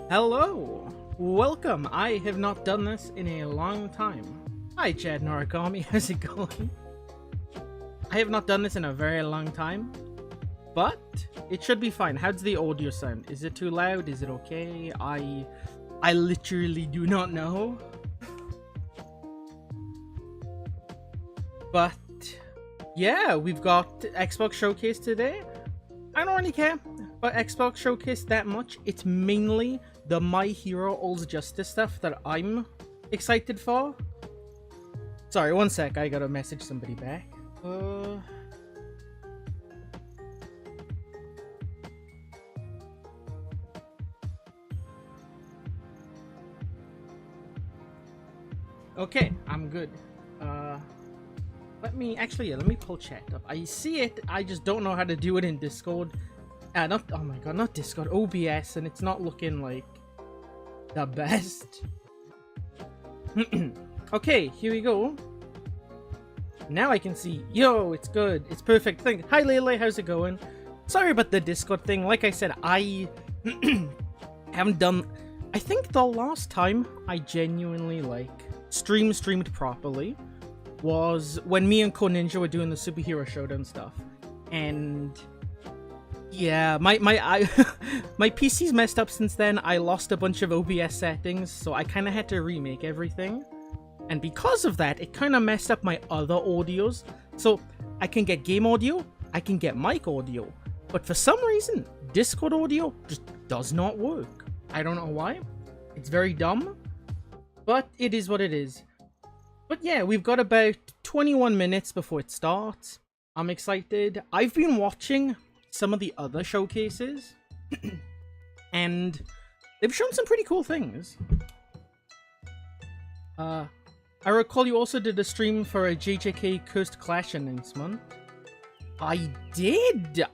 Hello! Welcome! I have not done this in a long time. Hi Chad Norikami, how's it going? I have not done this in a very long time, but it should be fine. How's the audio sound? Is it too loud? Is it okay? I literally do not know. But yeah, we've got Xbox Showcase today. I don't really care about Xbox Showcase that much. It's mainly the My Hero All's Justice stuff that I'm excited for. Sorry, one sec, I gotta message somebody back. Okay, I'm good. Let me pull chat up. I see it, I just don't know how to do it in Discord. Oh my god, not Discord, OBS, and it's not looking like the best. Okay, here we go. Now I can see. Yo, it's good. It's perfect. Hi Lele, how's it going? Sorry about the Discord thing. Like I said, I haven't done... I think the last time I genuinely, streamed properly was when me and Co Ninja were doing the Superhero Showdown stuff. And... yeah, my PC's messed up since then. I lost a bunch of OBS settings, so I kind of had to remake everything. And because of that, it kind of messed up my other audios. So I can get game audio, I can get mic audio, but for some reason, Discord audio just does not work. I don't know why. It's very dumb, but it is what it is. But yeah, we've got about 21 minutes before it starts. I'm excited. I've been watching some of the other showcases, and they've shown some pretty cool things. I recall you also did a stream for a JJK Cursed Clash announcement. I did!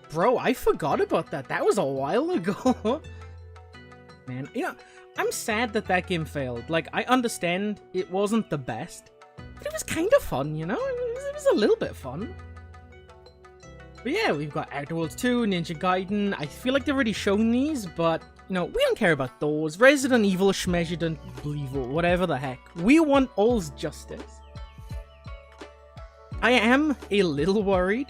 Bro, I forgot about that. That was a while ago. Man, I'm sad that game failed. Like, I understand it wasn't the best, but it was kind of fun, It was a little bit fun. But yeah, we've got Outer Worlds 2, Ninja Gaiden. I feel like they've already shown these, but, we don't care about those. Resident Evil, Schmesident, Evil, whatever the heck. We want all's justice. I am a little worried,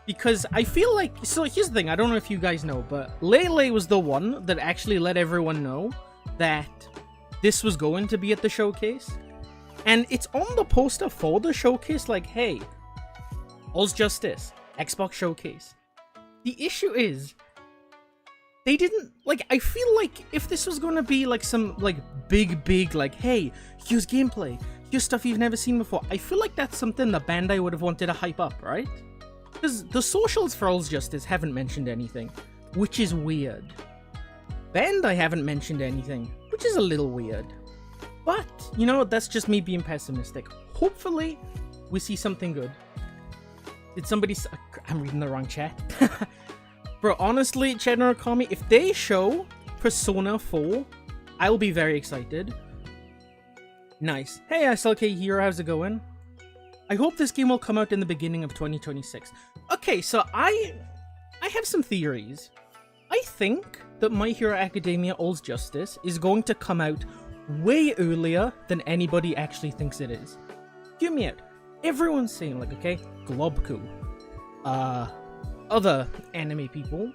because I feel like... So here's the thing, I don't know if you guys know, but Lele was the one that actually let everyone know that this was going to be at the showcase. And it's on the poster for the showcase, like, hey, all's justice. Xbox Showcase. The issue is, they didn't, I feel like if this was gonna be, some, big, hey, here's gameplay, here's stuff you've never seen before, I feel like that's something that Bandai would have wanted to hype up, right? Because the socials for All's Justice haven't mentioned anything, which is weird. Bandai haven't mentioned anything, which is a little weird. But, that's just me being pessimistic. Hopefully, we see something good. Did somebody... I'm reading the wrong chat. Bro, honestly, Chad Norikami, if they show Persona 4, I'll be very excited. Nice. Hey, SLK Hero, how's it going? I hope this game will come out in the beginning of 2026. Okay, so I have some theories. I think that My Hero Academia All's Justice is going to come out way earlier than anybody actually thinks it is. Hear me out. Everyone's saying, okay, Globku, other anime people,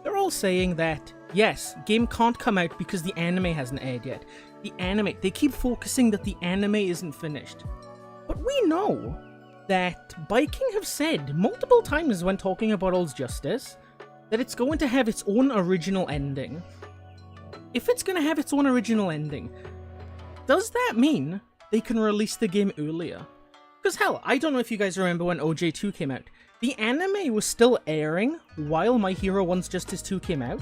they're all saying that, yes, game can't come out because the anime hasn't aired yet. They keep focusing that the anime isn't finished. But we know that Viking have said multiple times when talking about All's Justice that it's going to have its own original ending. If it's going to have its own original ending, does that mean they can release the game earlier? Because hell, I don't know if you guys remember when OJ2 came out. The anime was still airing while My Hero One's Justice 2 came out,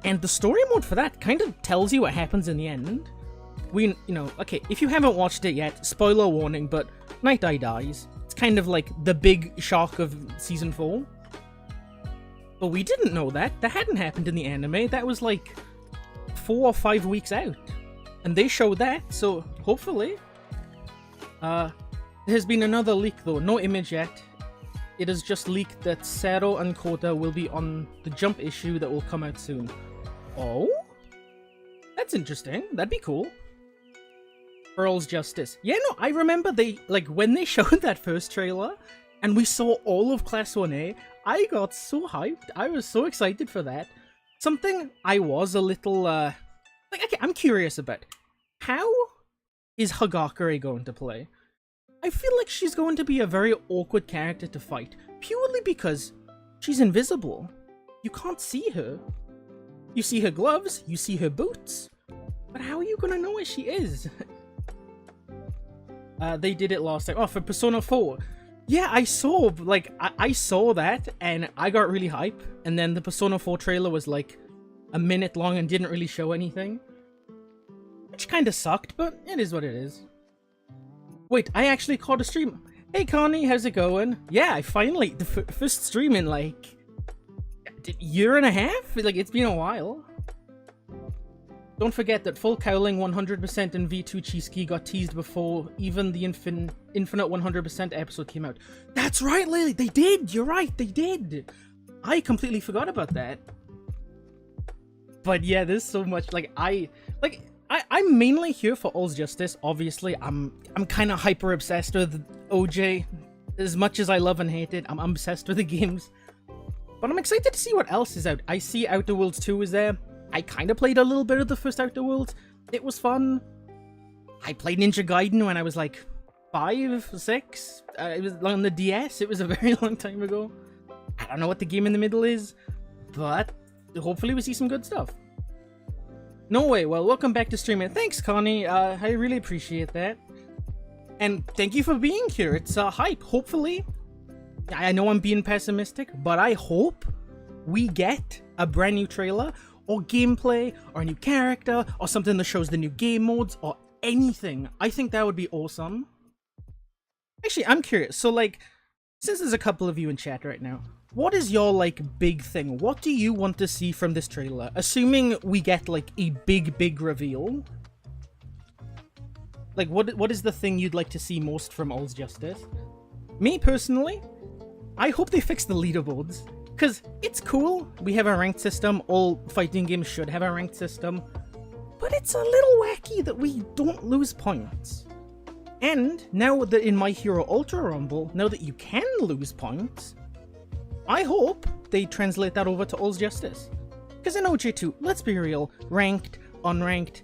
and the story mode for that kind of tells you what happens in the end. Okay, if you haven't watched it yet, spoiler warning, but Night Eye dies. It's kind of like the big shock of Season 4. But we didn't know that. That hadn't happened in the anime. That was 4 or 5 weeks out. And they showed that, so hopefully... There's been another leak though, no image yet. It is just leaked that Sero and Kota will be on the Jump issue that will come out soon. Oh? That's interesting. That'd be cool. Earl's Justice. Yeah, no, I remember they, like, when they showed that first trailer and we saw all of Class 1A, I got so hyped. I was so excited for that. Something I was a little, like, okay, I'm curious about. How is Hagakure going to play? I feel like she's going to be a very awkward character to fight, purely because she's invisible. You can't see her. You see her gloves, you see her boots, but how are you gonna know where she is? They did it last time. Oh, for Persona 4. Yeah, I saw, like, I saw that, and I got really hype, and then the Persona 4 trailer was, like, a minute long and didn't really show anything. Which kinda sucked, but it is what it is. Wait, I actually caught a stream. Hey Connie, how's it going? Yeah, I finally, the first stream in, like, a year and a half? Like, it's been a while. Don't forget that full cowling 100% and V2 Cheesky got teased before even the Infinite 100% episode came out. That's right, Lily, they did! You're right, they did! I completely forgot about that. But yeah, there's so much, I'm mainly here for All's Justice, obviously. I'm kind of hyper obsessed with OJ. As much as I love and hate it, I'm obsessed with the games. But I'm excited to see what else is out. I see Outer Worlds 2 is there. I kind of played a little bit of the first Outer Worlds. It was fun. I played Ninja Gaiden when I was like 5, 6. It was on the DS. It was a very long time ago. I don't know what the game in the middle is, but hopefully we see some good stuff. No way. Well, welcome back to streaming. Thanks, Connie. I really appreciate that. And thank you for being here. It's hype. Hopefully, I know I'm being pessimistic, but I hope we get a brand new trailer or gameplay or a new character or something that shows the new game modes or anything. I think that would be awesome. Actually, I'm curious. So, like, since there's a couple of you in chat right now, what is your, like, big thing? What do you want to see from this trailer? Assuming we get, like, a big reveal. Like, what is the thing you'd like to see most from All's Justice? Me, personally, I hope they fix the leaderboards. Because it's cool, we have a ranked system, all fighting games should have a ranked system. But it's a little wacky that we don't lose points. And now that in My Hero Ultra Rumble, now that you can lose points, I hope they translate that over to All's Justice. Because in OJ2, let's be real, ranked, unranked,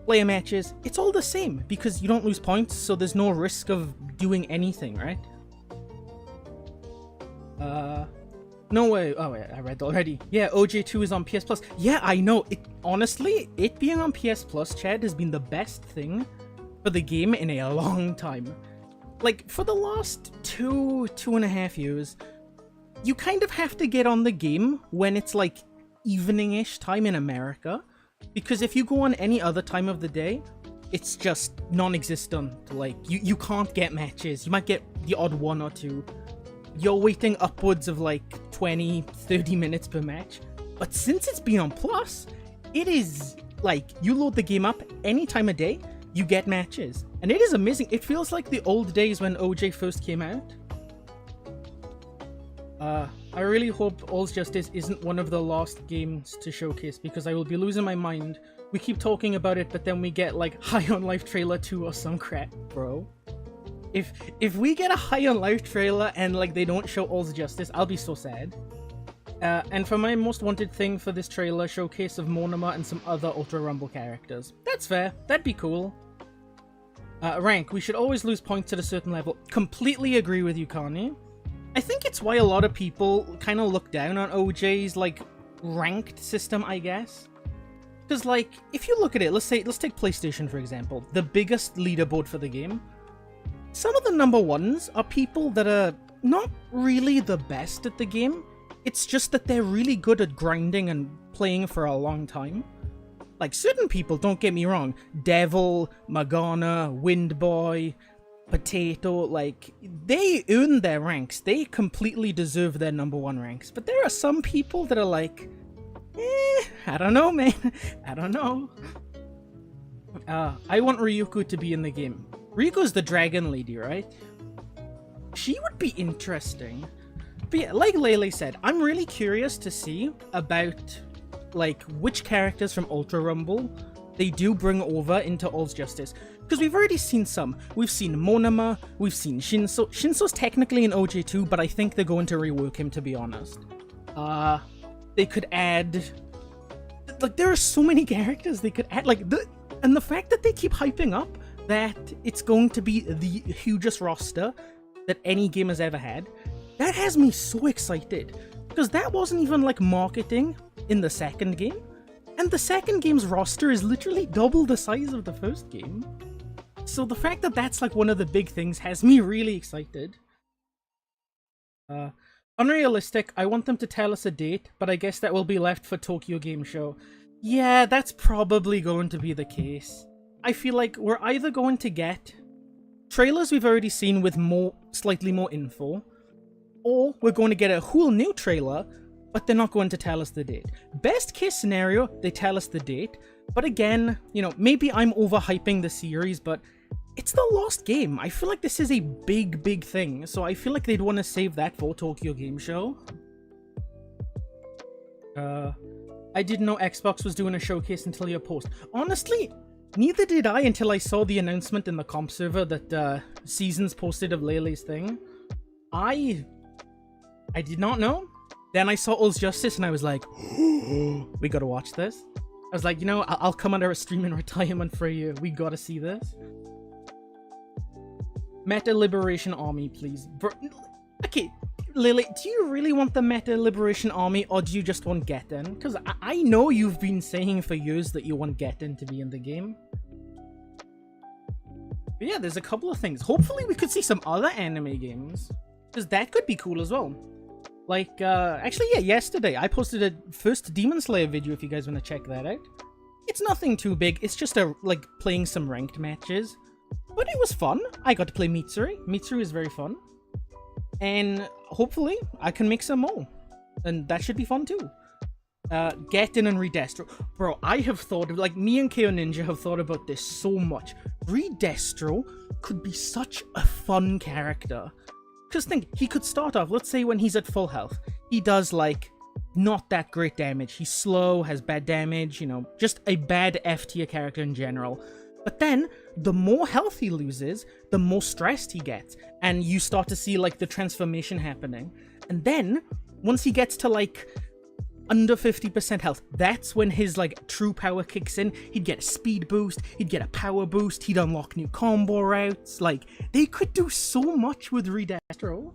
player matches, it's all the same because you don't lose points, so there's no risk of doing anything, right? No way. Oh wait, I read already. Yeah, OJ2 is on PS Plus. Yeah, I know. Honestly, it being on PS Plus, Chad, has been the best thing for the game in a long time. Like, for the last 2.5 years, you kind of have to get on the game when it's like evening-ish time in America, because if you go on any other time of the day, it's just non-existent. Like, you can't get matches. You might get the odd one or two. You're waiting upwards of like 20-30 minutes per match. But since it's been on Plus, it is like, you load the game up any time of day, you get matches. And it is amazing. It feels like the old days when OJ first came out. I really hope All's Justice isn't one of the last games to showcase, because I will be losing my mind. We keep talking about it, but then we get like High on Life trailer 2 or some crap, bro. If we get a High on Life trailer and like they don't show All's Justice, I'll be so sad. And for my most wanted thing for this trailer, showcase of Monoma and some other Ultra Rumble characters. That's fair. That'd be cool. Rank. We should always lose points at a certain level. Completely agree with you, Connie. I think it's why a lot of people kind of look down on OJ's like ranked system, I guess. Because like, if you look at it, let's take PlayStation for example, the biggest leaderboard for the game. Some of the number ones are people that are not really the best at the game. It's just that they're really good at grinding and playing for a long time. Like, certain people, don't get me wrong, Devil, Magana, Windboy, Potato, like, they earn their ranks. They completely deserve their number one ranks. But there are some people that are like, I don't know, man. I don't know. I want Ryuko to be in the game. Ryuko's the dragon lady, right? She would be interesting. But yeah, like Lele said, I'm really curious to see about, like, which characters from Ultra Rumble they do bring over into All's Justice. Because we've already seen some. We've seen Monoma, we've seen Shinso. Shinso's technically an OJ2, but I think they're going to rework him, to be honest. They could add... Like, there are so many characters they could add. Like, and the fact that they keep hyping up that it's going to be the hugest roster that any game has ever had, that has me so excited. Because that wasn't even, like, marketing in the second game. And the second game's roster is literally double the size of the first game. So the fact that that's like one of the big things has me really excited. Unrealistic, I want them to tell us a date, but I guess that will be left for Tokyo Game Show. Yeah, that's probably going to be the case. I feel like we're either going to get trailers we've already seen with slightly more info, or we're going to get a whole new trailer, but they're not going to tell us the date. Best case scenario, they tell us the date, but again, you know, maybe I'm overhyping the series, but it's the Lost Game. I feel like this is a big thing, so I feel like they'd want to save that for Tokyo Game Show. I didn't know Xbox was doing a showcase until your post. Honestly, neither did I until I saw the announcement in the comp server that Seasons posted of Lele's thing. I did not know. Then I saw All's Justice and I was like, we gotta watch this. I was like, you know, I'll come under a stream in retirement for you. We gotta see this. Meta Liberation Army, please. Okay, Lily, do you really want the Meta Liberation Army or do you just want Getten? Because I know you've been saying for years that you want Getten to be in the game. But yeah, there's a couple of things. Hopefully we could see some other anime games. Because that could be cool as well. Like, actually, yeah, yesterday I posted a first Demon Slayer video if you guys want to check that out. It's nothing too big, it's just like playing some ranked matches. But it was fun. I got to play Mitsuri. Mitsuri is very fun. And hopefully I can make some more. And that should be fun too. Get in and Redestro. Bro, I have thought of, like, me and KO Ninja have thought about this so much. Redestro could be such a fun character. Because think, he could start off, let's say when he's at full health, he does, like, not that great damage. He's slow, has bad damage, you know, just a bad F tier character in general. But then, the more health he loses, the more stressed he gets. And you start to see, like, the transformation happening. And then, once he gets to, like, under 50% health, that's when his, like, true power kicks in. He'd get a speed boost, he'd get a power boost, he'd unlock new combo routes. Like, they could do so much with Redestro.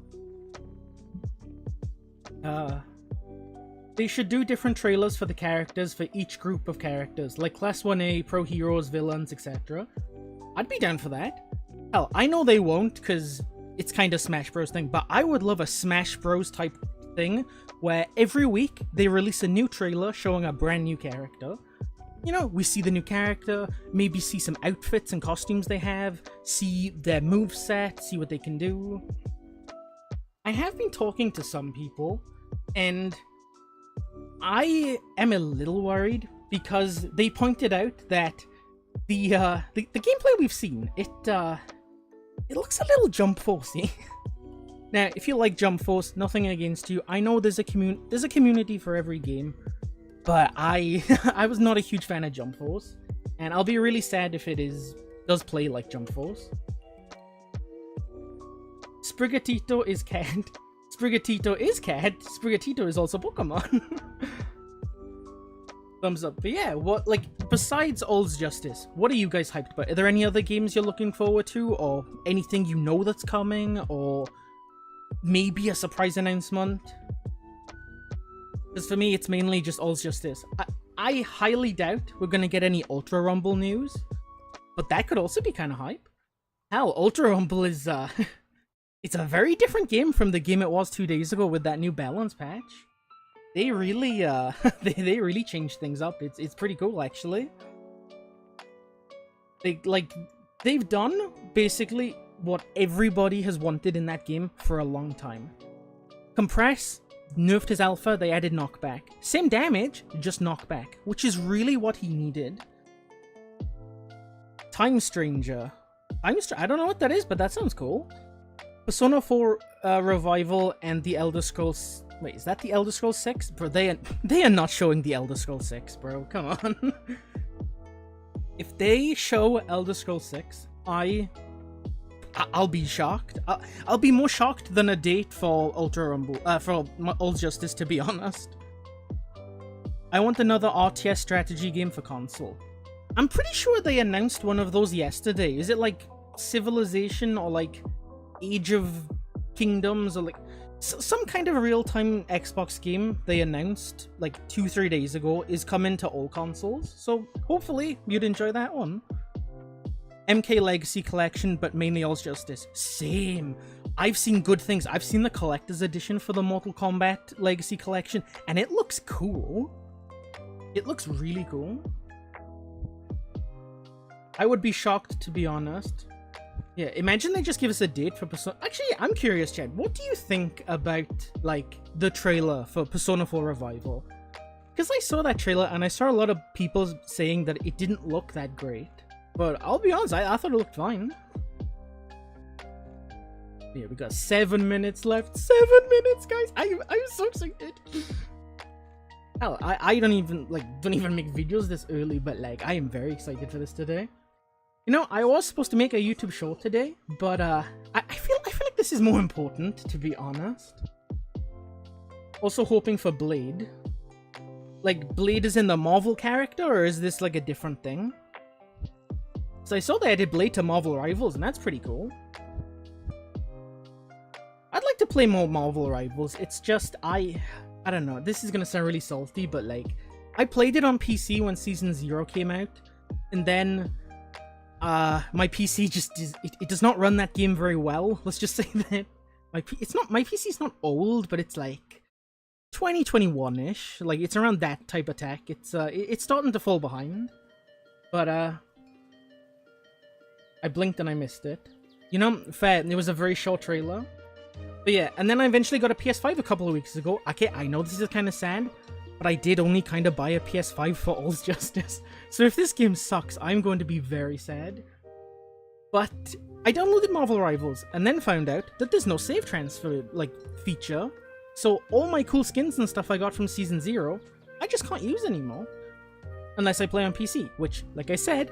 They should do different trailers for the characters for each group of characters, like Class 1A, Pro Heroes, Villains, etc. I'd be down for that. Hell, I know they won't, because it's kind of Smash Bros thing, but I would love a Smash Bros type thing where every week they release a new trailer showing a brand new character. You know, we see the new character, maybe see some outfits and costumes they have, see their moveset, see what they can do. I have been talking to some people, and I am a little worried because they pointed out that the gameplay we've seen, it looks a little Jump Forcey. Now, if you like Jump Force, nothing against you. I know there's a community for every game, but I was not a huge fan of Jump Force, and I'll be really sad if it does play like Jump Force. Sprigatito is cat. Sprigatito is cat. Sprigatito is also Pokemon. Thumbs up. But yeah, what, like, besides All's Justice, what are you guys hyped about? Are there any other games you're looking forward to, or anything you know that's coming, or maybe a surprise announcement? Because for me, it's mainly just All's Justice. I highly doubt we're gonna get any Ultra Rumble news, but that could also be kind of hype. Hell, Ultra Rumble is it's a very different game from the game it was 2 days ago with that new balance patch. They really they really changed things up. It's pretty cool, actually. They've done basically what everybody has wanted in that game for a long time. Compress, nerfed his alpha, they added knockback. Same damage, just knockback, which is really what he needed. Time Stranger. I don't know what that is, but that sounds cool. Persona 4 Revival and the Elder Scrolls... Wait, is that the Elder Scrolls 6? Bro, they are not showing the Elder Scrolls 6, bro. Come on. If they show Elder Scrolls 6, I'll be shocked. I'll be more shocked than a date for Ultra Rumble, for Old Justice, to be honest. I want another RTS strategy game for console. I'm pretty sure they announced one of those yesterday. Is it like Civilization or like Age of Kingdoms or like some kind of real-time Xbox game they announced like 2-3 days ago is coming to all consoles. So hopefully you'd enjoy that one. MK Legacy Collection, but mainly All Justice. Same. I've seen good things. I've seen the collector's edition for the Mortal Kombat Legacy Collection, and it looks cool. It looks really cool. I would be shocked, to be honest. Yeah, imagine they just give us a date for Persona... Actually, I'm curious, Chad. What do you think about, like, the trailer for Persona 4 Revival? Because I saw that trailer, and I saw a lot of people saying that it didn't look that great. But I'll be honest, I thought it looked fine. Yeah, we got 7 minutes left. 7 minutes, guys! I'm so excited! Hell, I don't even make videos this early, but, like, I am very excited for this today. You know, I was supposed to make a YouTube short today, but I feel like this is more important, to be honest. Also hoping for Blade. Like, Blade is in the Marvel character, or is this like a different thing? So I saw they added Blade to Marvel Rivals, and that's pretty cool. I'd like to play more Marvel Rivals. It's just I don't know. This is gonna sound really salty, but like, I played it on PC when Season 0 came out, and then my PC just it does not run that game very well. Let's just say that my PC's not old, but it's like 2021-ish. Like, it's around that type of tech. It's starting to fall behind. But I blinked and I missed it. You know, fair. It was a very short trailer. But yeah, and then I eventually got a PS5 a couple of weeks ago. Okay, I know this is kind of sad, but I did only kind of buy a PS5 for All's Justice. So if this game sucks, I'm going to be very sad. But I downloaded Marvel Rivals and then found out that there's no save transfer, like, feature. So all my cool skins and stuff I got from Season 0, I just can't use anymore. Unless I play on PC, which, like I said,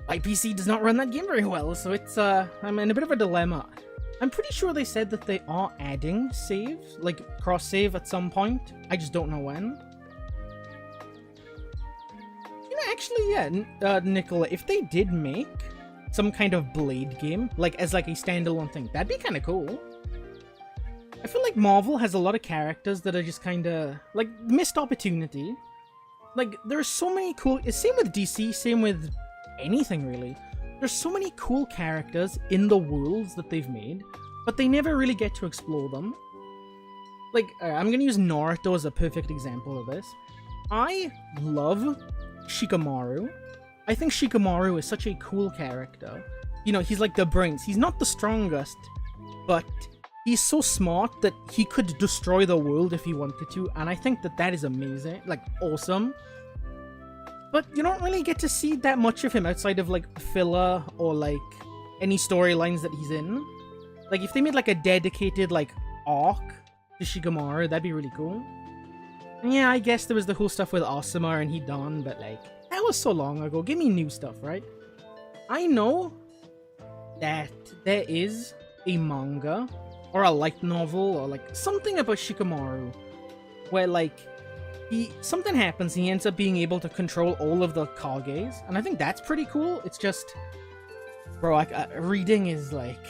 my PC does not run that game very well, so it's, I'm in a bit of a dilemma. I'm pretty sure they said that they are adding saves, like cross-save at some point. I just don't know when. You know, actually, yeah, Nicola, if they did make some kind of Blade game, like as like a standalone thing, that'd be kind of cool. I feel like Marvel has a lot of characters that are just kind of like missed opportunity. Like, there's so many cool. Same with DC, same with anything really. There's so many cool characters in the worlds that they've made, but they never really get to explore them. Like, I'm gonna use Naruto as a perfect example of this. I love Shikamaru. I think Shikamaru is such a cool character. You know, he's like the brains. He's not the strongest, but he's so smart that he could destroy the world if he wanted to, and I think that that is amazing, like, awesome. But you don't really get to see that much of him outside of, like, filler or, like, any storylines that he's in. Like, if they made, like, a dedicated, like, arc to Shikamaru, that'd be really cool. And yeah, I guess there was the whole stuff with Asuma and Hidan, but, like, that was so long ago. Give me new stuff, right? I know that there is a manga or a light novel or, like, something about Shikamaru where, like, something happens, he ends up being able to control all of the Kages, and I think that's pretty cool. It's just, bro, like, reading is like,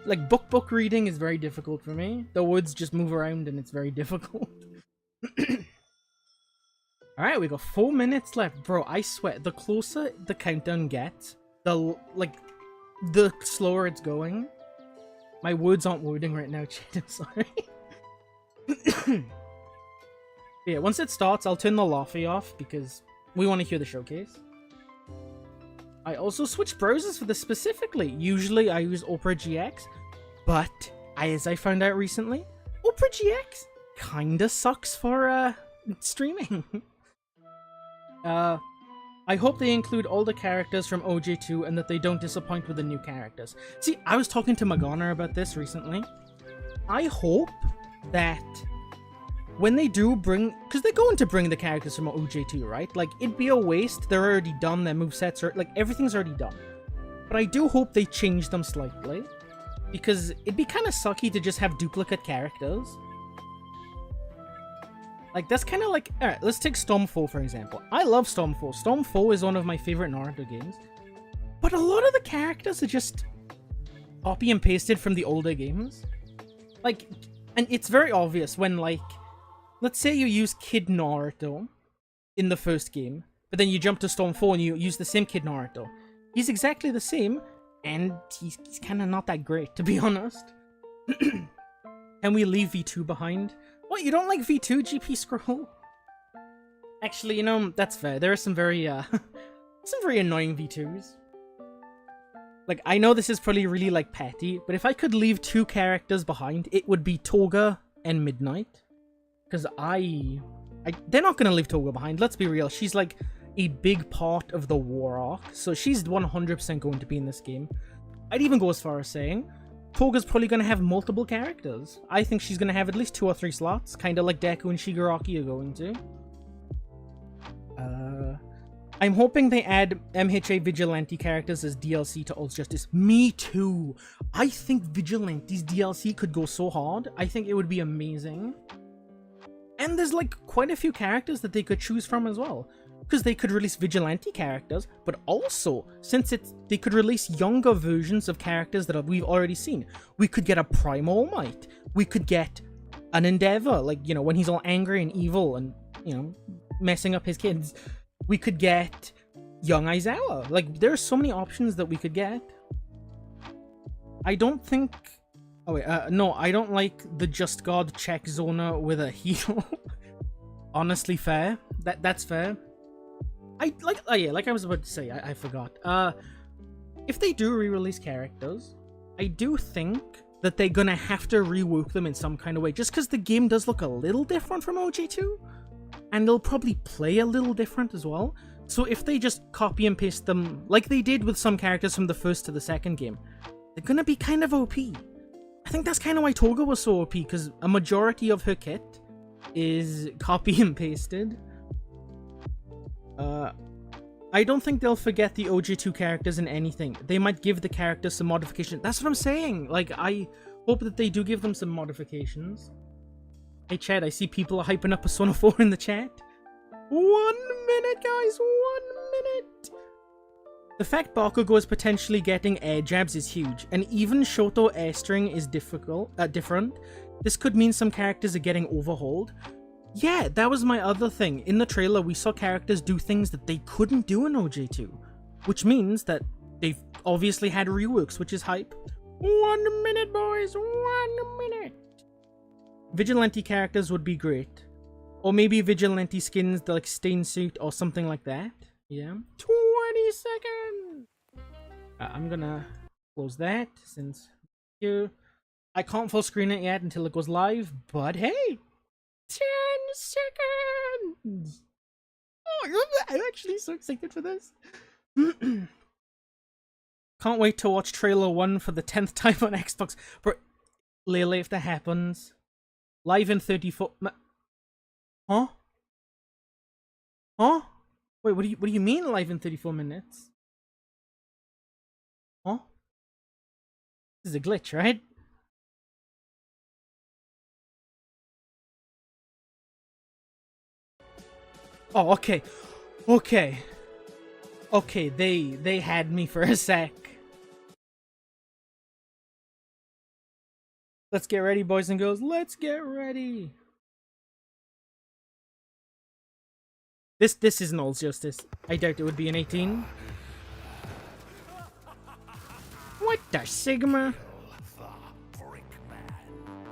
like, book reading is very difficult for me. The words just move around and it's very difficult. Alright, we got 4 minutes left. Bro, I swear, the closer the countdown gets, the slower it's going. My words aren't wording right now, Chad, I'm sorry. Yeah, once it starts, I'll turn the Laffy off because we want to hear the showcase. I also switched browsers for this specifically. Usually I use Opera GX, but as I found out recently, Opera GX kinda sucks for streaming. I hope they include all the characters from OJ2 and that they don't disappoint with the new characters. See, I was talking to Magana about this recently. I hope that when they do bring, because they're going to bring the characters from OJ2, right? Like, it'd be a waste. They're already done. Their movesets are, like, everything's already done. But I do hope they change them slightly, because it'd be kind of sucky to just have duplicate characters. Like, that's kind of like... Alright, let's take Stormfall, for example. I love Stormfall. Stormfall is one of my favorite Naruto games. But a lot of the characters are just copy and pasted from the older games. Like, and it's very obvious when, like... Let's say you use Kid Naruto in the first game, but then you jump to Stormfall and you use the same Kid Naruto. He's exactly the same, and he's kind of not that great, to be honest. Can we leave V2 behind? What, you don't like V2, GP Scroll? Actually, you know, that's fair. There are some very annoying V2s. Like, I know this is probably really, like, petty, but if I could leave 2 characters behind, it would be Toga and Midnight. Because they're not going to leave Toga behind, let's be real. She's, like, a big part of the war arc, so she's 100% going to be in this game. I'd even go as far as saying Toga's probably going to have multiple characters. I think she's going to have at least 2 or 3 slots, kind of like Deku and Shigaraki are going to. I'm hoping they add MHA Vigilante characters as DLC to Ul's Justice. Me too! I think Vigilante's DLC could go so hard. I think it would be amazing. And there's, like, quite a few characters that they could choose from as well. Because they could release Vigilante characters, but also, since they could release younger versions of characters that we've already seen. We could get a Prime All Might. We could get an Endeavor, like, you know, when he's all angry and evil and, you know, messing up his kids. We could get Young Aizawa. Like, there are so many options that we could get. I don't think... Oh wait, no, I don't like the Just God check Zona with a heal. Honestly, fair. That's fair. Like I was about to say, I forgot. If they do re-release characters, I do think that they're gonna have to rework them in some kind of way, just because the game does look a little different from OG2, and they'll probably play a little different as well. So if they just copy and paste them, like they did with some characters from the first to the second game, they're gonna be kind of OP. I think that's kind of why Toga was so OP, because a majority of her kit is copy and pasted. I don't think they'll forget the OG2 characters in anything. They might give the characters some modification. That's what I'm saying. Like, I hope that they do give them some modifications. Hey, chat, I see people are hyping up Persona 4 in the chat. 1 minute, guys, 1 minute. The fact Bakugo is potentially getting air jabs is huge, and even Shoto airstring is different. This could mean some characters are getting overhauled. Yeah, that was my other thing. In the trailer, we saw characters do things that they couldn't do in OJ2, which means that they've obviously had reworks, which is hype. 1 minute, boys, 1 minute. Vigilante characters would be great. Or maybe Vigilante skins, like Stain Suit or something like that. Yeah. 20 seconds! I'm gonna close that since I can't full screen it yet until it goes live, but hey! 10 seconds! Oh, I'm actually so excited for this. Can't wait to watch trailer 1 for the 10th time on Xbox. But Lele, if that happens, live in 34... Huh? Huh? Wait, what do you mean live in 34 minutes? Huh? This is a glitch, right? Oh, okay. Okay. Okay, they had me for a sec. Let's get ready, boys and girls. Let's get ready. This isn't All's Justice. I doubt it would be an 18. What the Sigma?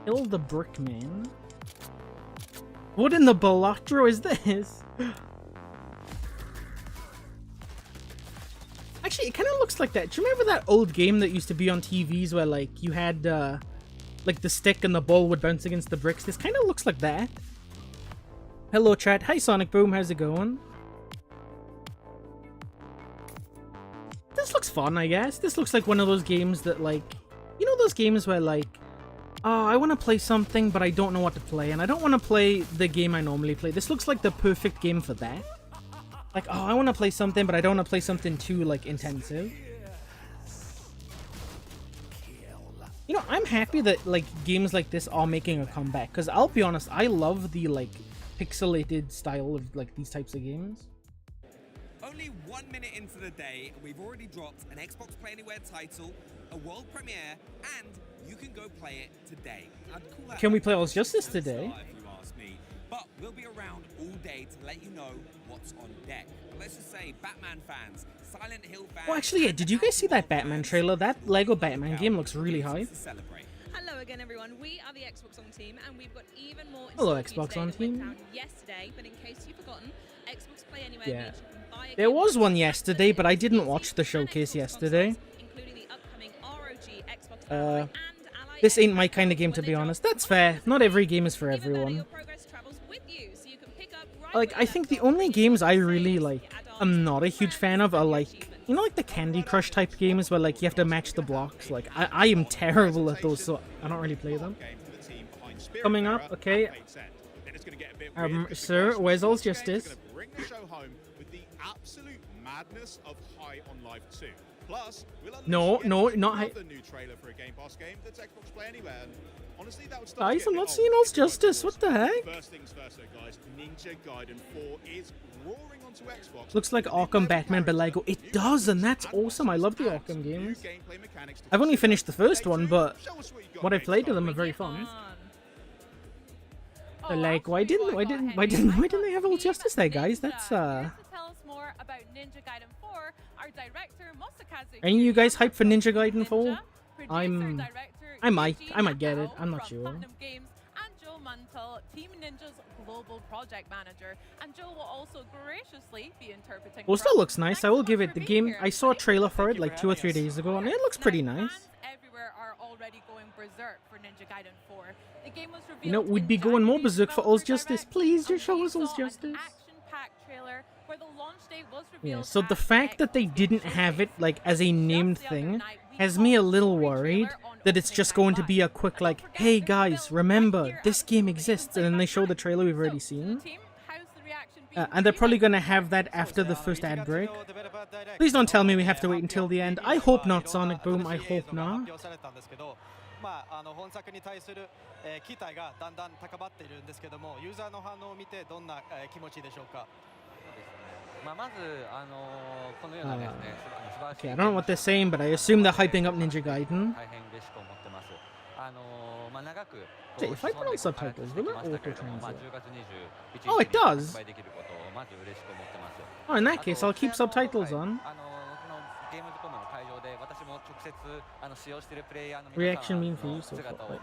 Kill the Brickman. What in the Balatro is this? Actually, it kind of looks like that. Do you remember that old game that used to be on TVs where, like, you had, like, the stick and the ball would bounce against the bricks? This kind of looks like that. Hello, chat. Hi, Sonic Boom. How's it going? This looks fun, I guess. This looks like one of those games that, like... You know those games where, like... Oh, I want to play something, but I don't know what to play, and I don't want to play the game I normally play. This looks like the perfect game for that. Like, oh, I want to play something, but I don't want to play something too, like, intensive. You know, I'm happy that, like, games like this are making a comeback, because I'll be honest, I love the, like, pixelated style of, like, these types of games. Only 1 minute into the day, and we've already dropped an Xbox Play Anywhere title, a world premiere, and you can go play it today. Can we play All's Justice today? If you ask me. But we'll be around all day to let you know what's on deck. Let's just say Batman fans, Silent Hill fans... Oh, actually, yeah, did you guys see that Batman trailer? That Lego Batman game looks really hype. Hello again, everyone. We are the Xbox On team, and we've got even more. Hello, Xbox On team. Yesterday, but in case you've forgotten, Xbox Play Anywhere. Yeah, there was one yesterday, but I didn't watch the showcase yesterday. This ain't my kind of game, to be honest. That's fair. Not every game is for everyone. Like, I think the only games I really, like, I'm not a huge fan of are, like, you know, like the Candy Crush type games where, like, you have to match the blocks. Like, I am terrible at those, so I don't really play them. Coming up, okay. Sir, where's All's Justice? No, not High. Guys, I'm not seeing All's Justice. What the heck? Looks like Arkham Batman but Lego. It does, and that's awesome. I love the Arkham games. I've only finished the first one, but what I've played of them are very fun. Like, why didn't they have All's Justice there, guys? That's Are you guys hyped for Ninja Gaiden 4? I might get it. I'm not sure. Team Ninja's global project manager, and Joe will also graciously be interpreting. Well, still looks nice. I will give it the game. I saw a trailer for it like 2 or 3 days ago, and it looks pretty nice. Everywhere are already going berserk for Ninja Gaiden 4. The game was revealed. You know, we'd be going more berserk for All's Justice. Please, just show us All's Justice. Yeah, so the fact that they didn't have it like as a named thing has me a little worried that it's just going to be a quick like, hey guys, remember, this game exists, and then they show the trailer we've already seen. And they're probably going to have that after the first ad break. Please don't tell me we have to wait until the end. I hope not, Sonic Boom, I hope not. Okay, I don't know what they're saying, but I assume they're hyping up Ninja Gaiden. Wait, if I put on subtitles, will it auto-translate? Oh, it does! Oh, in that case, I'll keep subtitles on. Reaction mean for you so far.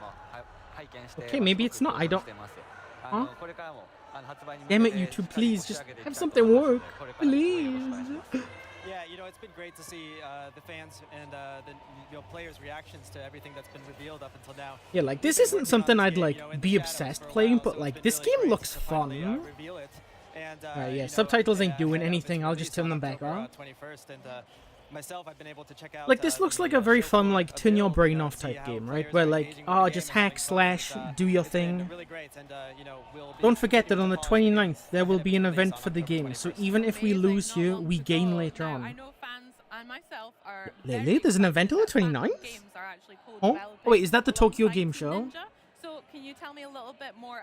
Okay, maybe it's not. I don't... Huh? Damn it, YouTube, please, just have something work. Please. Yeah, you know, it's been great to see the fans and the players' reactions to everything that's been revealed up until now. Yeah, like, this isn't something I'd, like, be obsessed playing, but, like, this game looks fun. Alright, yeah, subtitles ain't doing anything. I'll just turn them back on. Myself, I've been able to check out, like, this looks like a very fun, like, turn your brain off type game, right? Where, like, oh, just hack, slash, do your thing. Don't forget that on the 29th, there will be an event for the game, so even if we lose here, we gain later on. Really? There's an event on the 29th? Oh, wait, is that the Tokyo Game Show?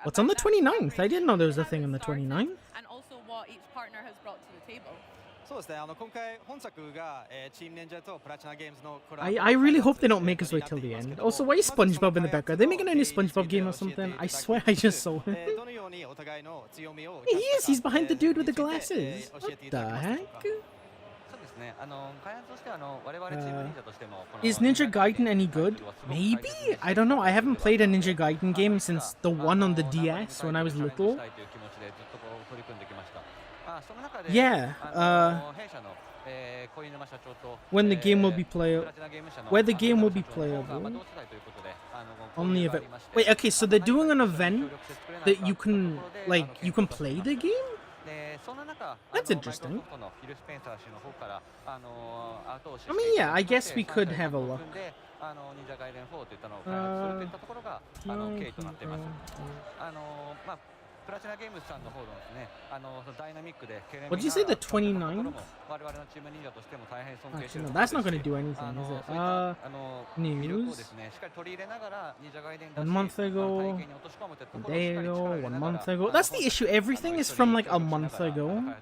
What's on the 29th? I didn't know there was a thing on the 29th. And also what each partner has brought to the table. I really hope they don't make us wait till the end. Also, why is SpongeBob in the background? Are they making a new SpongeBob game or something? I swear I just saw him. He is! He's behind the dude with the glasses! What the heck? Is Ninja Gaiden any good? Maybe? I don't know. I haven't played a Ninja Gaiden game since the one on the DS when I was little. Yeah, when the game will be playable. Where the game will be playable. On the event. Wait, okay, so they're doing an event that you can, like, you can play the game? That's interesting. I mean, yeah, I guess we could have a look. What did you say, the 29th? Actually, no, that's not going to do anything, is it? News. 1 month ago. A day ago. 1 month ago. That's the issue. Everything is from like a month ago.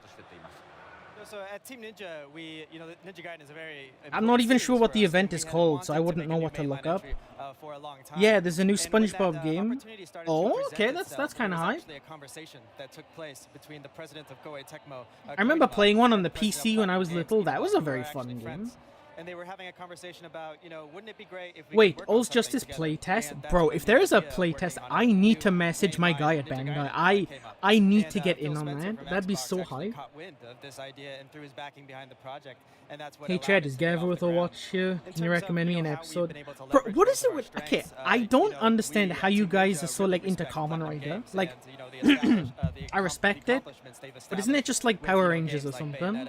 So at Team Ninja, the Ninja Gaiden is a very. I'm not even sure what the event is called, so I wouldn't know what to look up. Yeah, there's a new SpongeBob game. Oh, okay, that's kind of hype. I remember playing one on the PC when I was little. That was a very fun game. And they were having a conversation about, wouldn't it be great if we Wait, All's Justice playtest? Bro, if there is a playtest, I need to message my guy at Bandai. I need to get in on that. That'd be so hype. Hey Chad, is Gavin with a watch here? Can you recommend me an episode? Bro, what is it with... Okay, I don't understand how you guys are so like into Kamen Rider. Like, I respect it, but isn't it just like Power Rangers or something?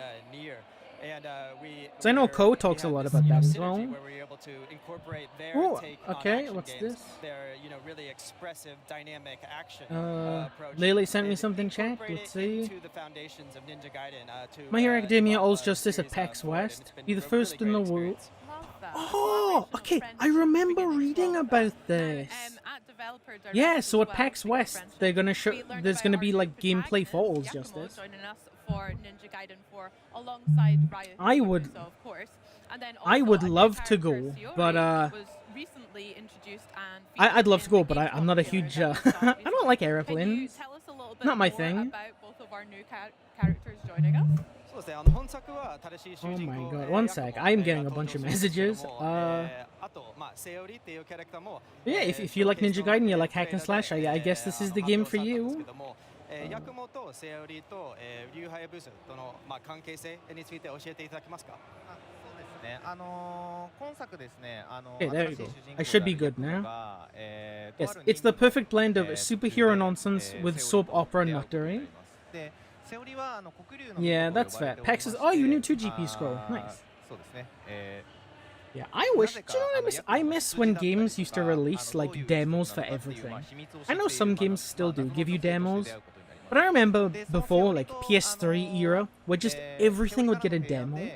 So I know Ko talks a lot about that as well. Oh, okay, what's this? Really expressive, dynamic action Lele sent me something, chat. Let's see. My Hero Academia All's Justice at PAX West. Be the first in the world. Oh, okay. I remember reading about this. Yeah, so at PAX West, they're gonna show. There's gonna be like gameplay for All's Justice. For Ninja Gaiden 4 alongside Riot I would of course. And then I also would a new love to character, go, Shiori, but was recently introduced and I'd love to featured go, in but the I'm not a Gamescom huge trailer I that we saw don't like recently. Can you airplanes. tell us a little bit Not my more thing. about both of our new characters joining us? Oh my god, one sec. I'm getting a bunch of messages. Yeah, if you like Ninja Gaiden, you like hack and slash, I guess this is the game for you. Okay, there you go. I should be good now. Yes, it's the perfect blend of superhero nonsense with soap opera nuttery. Yeah, that's fair. Pax says, oh, you knew 2GP scroll. Nice. Yeah, I wish. Do you know what I miss? I miss when games used to release like demos for everything. I know some games still do give you demos, but I remember before, like PS3 era, where just everything would get a demo.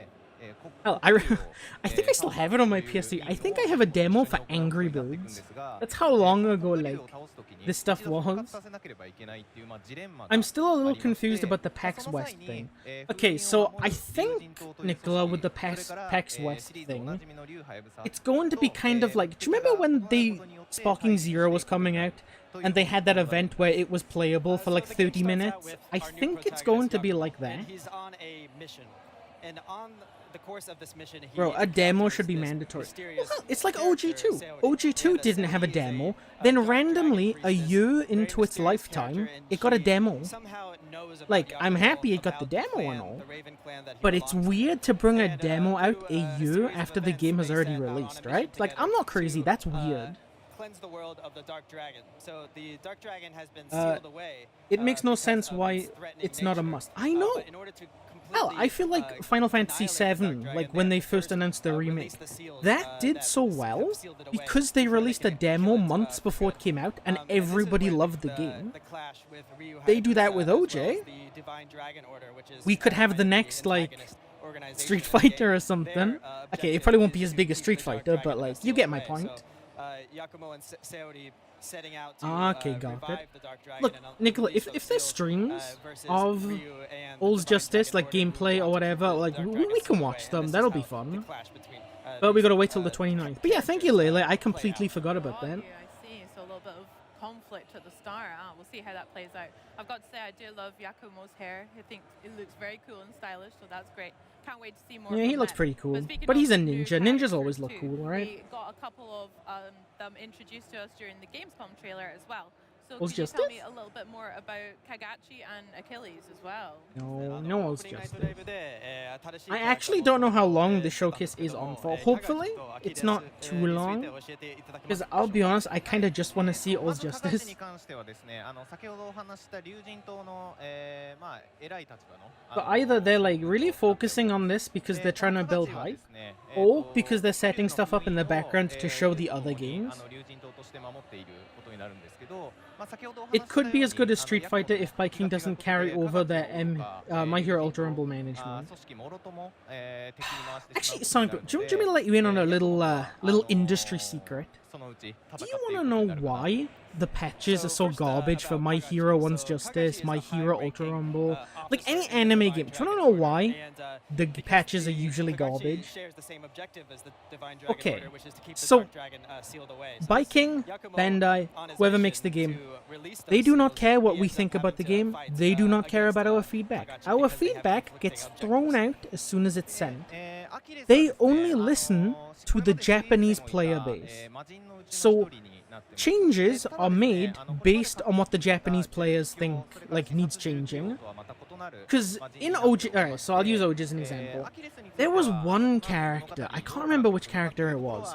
Hell, I think I still have it on my PS3. I think I have a demo for Angry Birds. That's how long ago like this stuff was. I'm still a little confused about the PAX West thing. Okay, so I think, Nicola, with the PAX West thing, it's going to be kind of like... Do you remember when the Sparking Zero was coming out? And they had that event where it was playable for like 30 minutes? I think it's going to be like that. He's on a mission. And on the course of this mission, bro, a demo should be mandatory. Well, it's like OG2. OG2 didn't have a demo. Then randomly, a year into its lifetime, it got a demo. Like, I'm happy it got the demo and all. But it's weird to bring a demo out a year after the game has already released, right? Like, I'm not crazy. That's weird. Cleanse the world of the Dark Dragon. So the Dark Dragon has been sealed away. It makes no sense why it's not a must. I know. Hell, I feel like Final Fantasy VII, like when they first announced the remake, that did so well because they released a demo months before it came out and everybody loved the game. They do that with OJ. We could have the next, like, Street Fighter or something. Okay, it probably won't be as big as Street Fighter, but, like, you get my point. Okay, got it. Look, Nicola, if there's streams of All's Justice, like gameplay or whatever, like we can watch them. That'll be fun. But we gotta wait till the 29th. But yeah, thank you, Lele. I completely forgot about that. I see. So a little bit of conflict at the start. We'll see how that plays out. I've got to say, I do love Yakumo's hair. I think it looks very cool and stylish, so that's great. Can't wait to see more. Yeah, he looks pretty cool. But he's a ninja. Ninjas always look cool, right? We got a couple of them introduced to us during the Gamescom trailer as well. So All's can you tell Justice? me a little bit more about Kagachi and Achilles as well? No All's オープニングナイ Justice. トライブで、新しい I キャラクター actually を don't know how 登場 long the したん showcase ですけ is ど on も for. いかがちょっ Hopefully, とアキレ it's ス not に too つい long. て教えていただけま Because すでしょ I'll う be か honest, I kind of just want to see ま All's ずカガジ Justice. に関してはですね、先ほどお話した竜神島の、まあ偉い立場の、But either they're like really focusing on this because they're trying to build hype, or because they're setting stuff up in the background to show the other games. 竜神島として守っていることになるんですけど、まあ先ほどお話し It した could be よ as うに good as Street Fighter if Viking doesn't carry over their My Hero Ultra Rumble 組 management. 織もろとも、敵に回してし Actually, まうこと Sonic, になるの do you want me to で let you in on a little industry secret? そのうち Do you want to know why the patches are so garbage for My Hero One's Justice, My Hero Ultra Rumble, like any anime game? Do you want to know why the patches are usually garbage? Okay, so Viking, Bandai, whoever makes the game, they do not care what we think about the game. They do not care about our feedback. Our feedback gets thrown out as soon as it's sent. They only listen to the Japanese player base. So changes are made based on what the Japanese players think like needs changing. Because in OG, alright, so I'll use OG as an example. There was one character, I can't remember which character it was,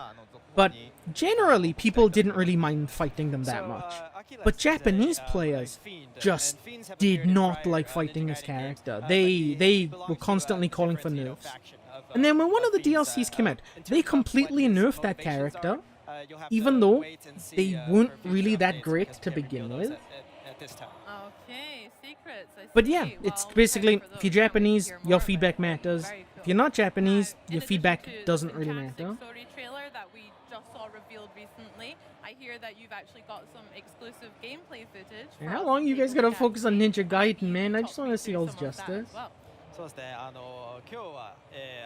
but generally people didn't really mind fighting them that much. But Japanese players just did not like fighting this character. They were constantly calling for nerfs. And then when one of the DLCs came out, they completely nerfed that character, even though they weren't really that great to begin with. Okay, secrets. I But see. yeah, it's Well, basically, thanks for if you're those Japanese, insights. your Hear more feedback about it. matters. Very If you're not Japanese, In your addition feedback to doesn't the really fantastic matter. story trailer that we just saw revealed recently, I hear that you've actually got some exclusive gameplay footage. for How us long to you take guys a gotta look at. focus on Ninja Gaiden, Can you man? I talk just me wanna see through All's some of that as Justice. well? そうですね、今日は、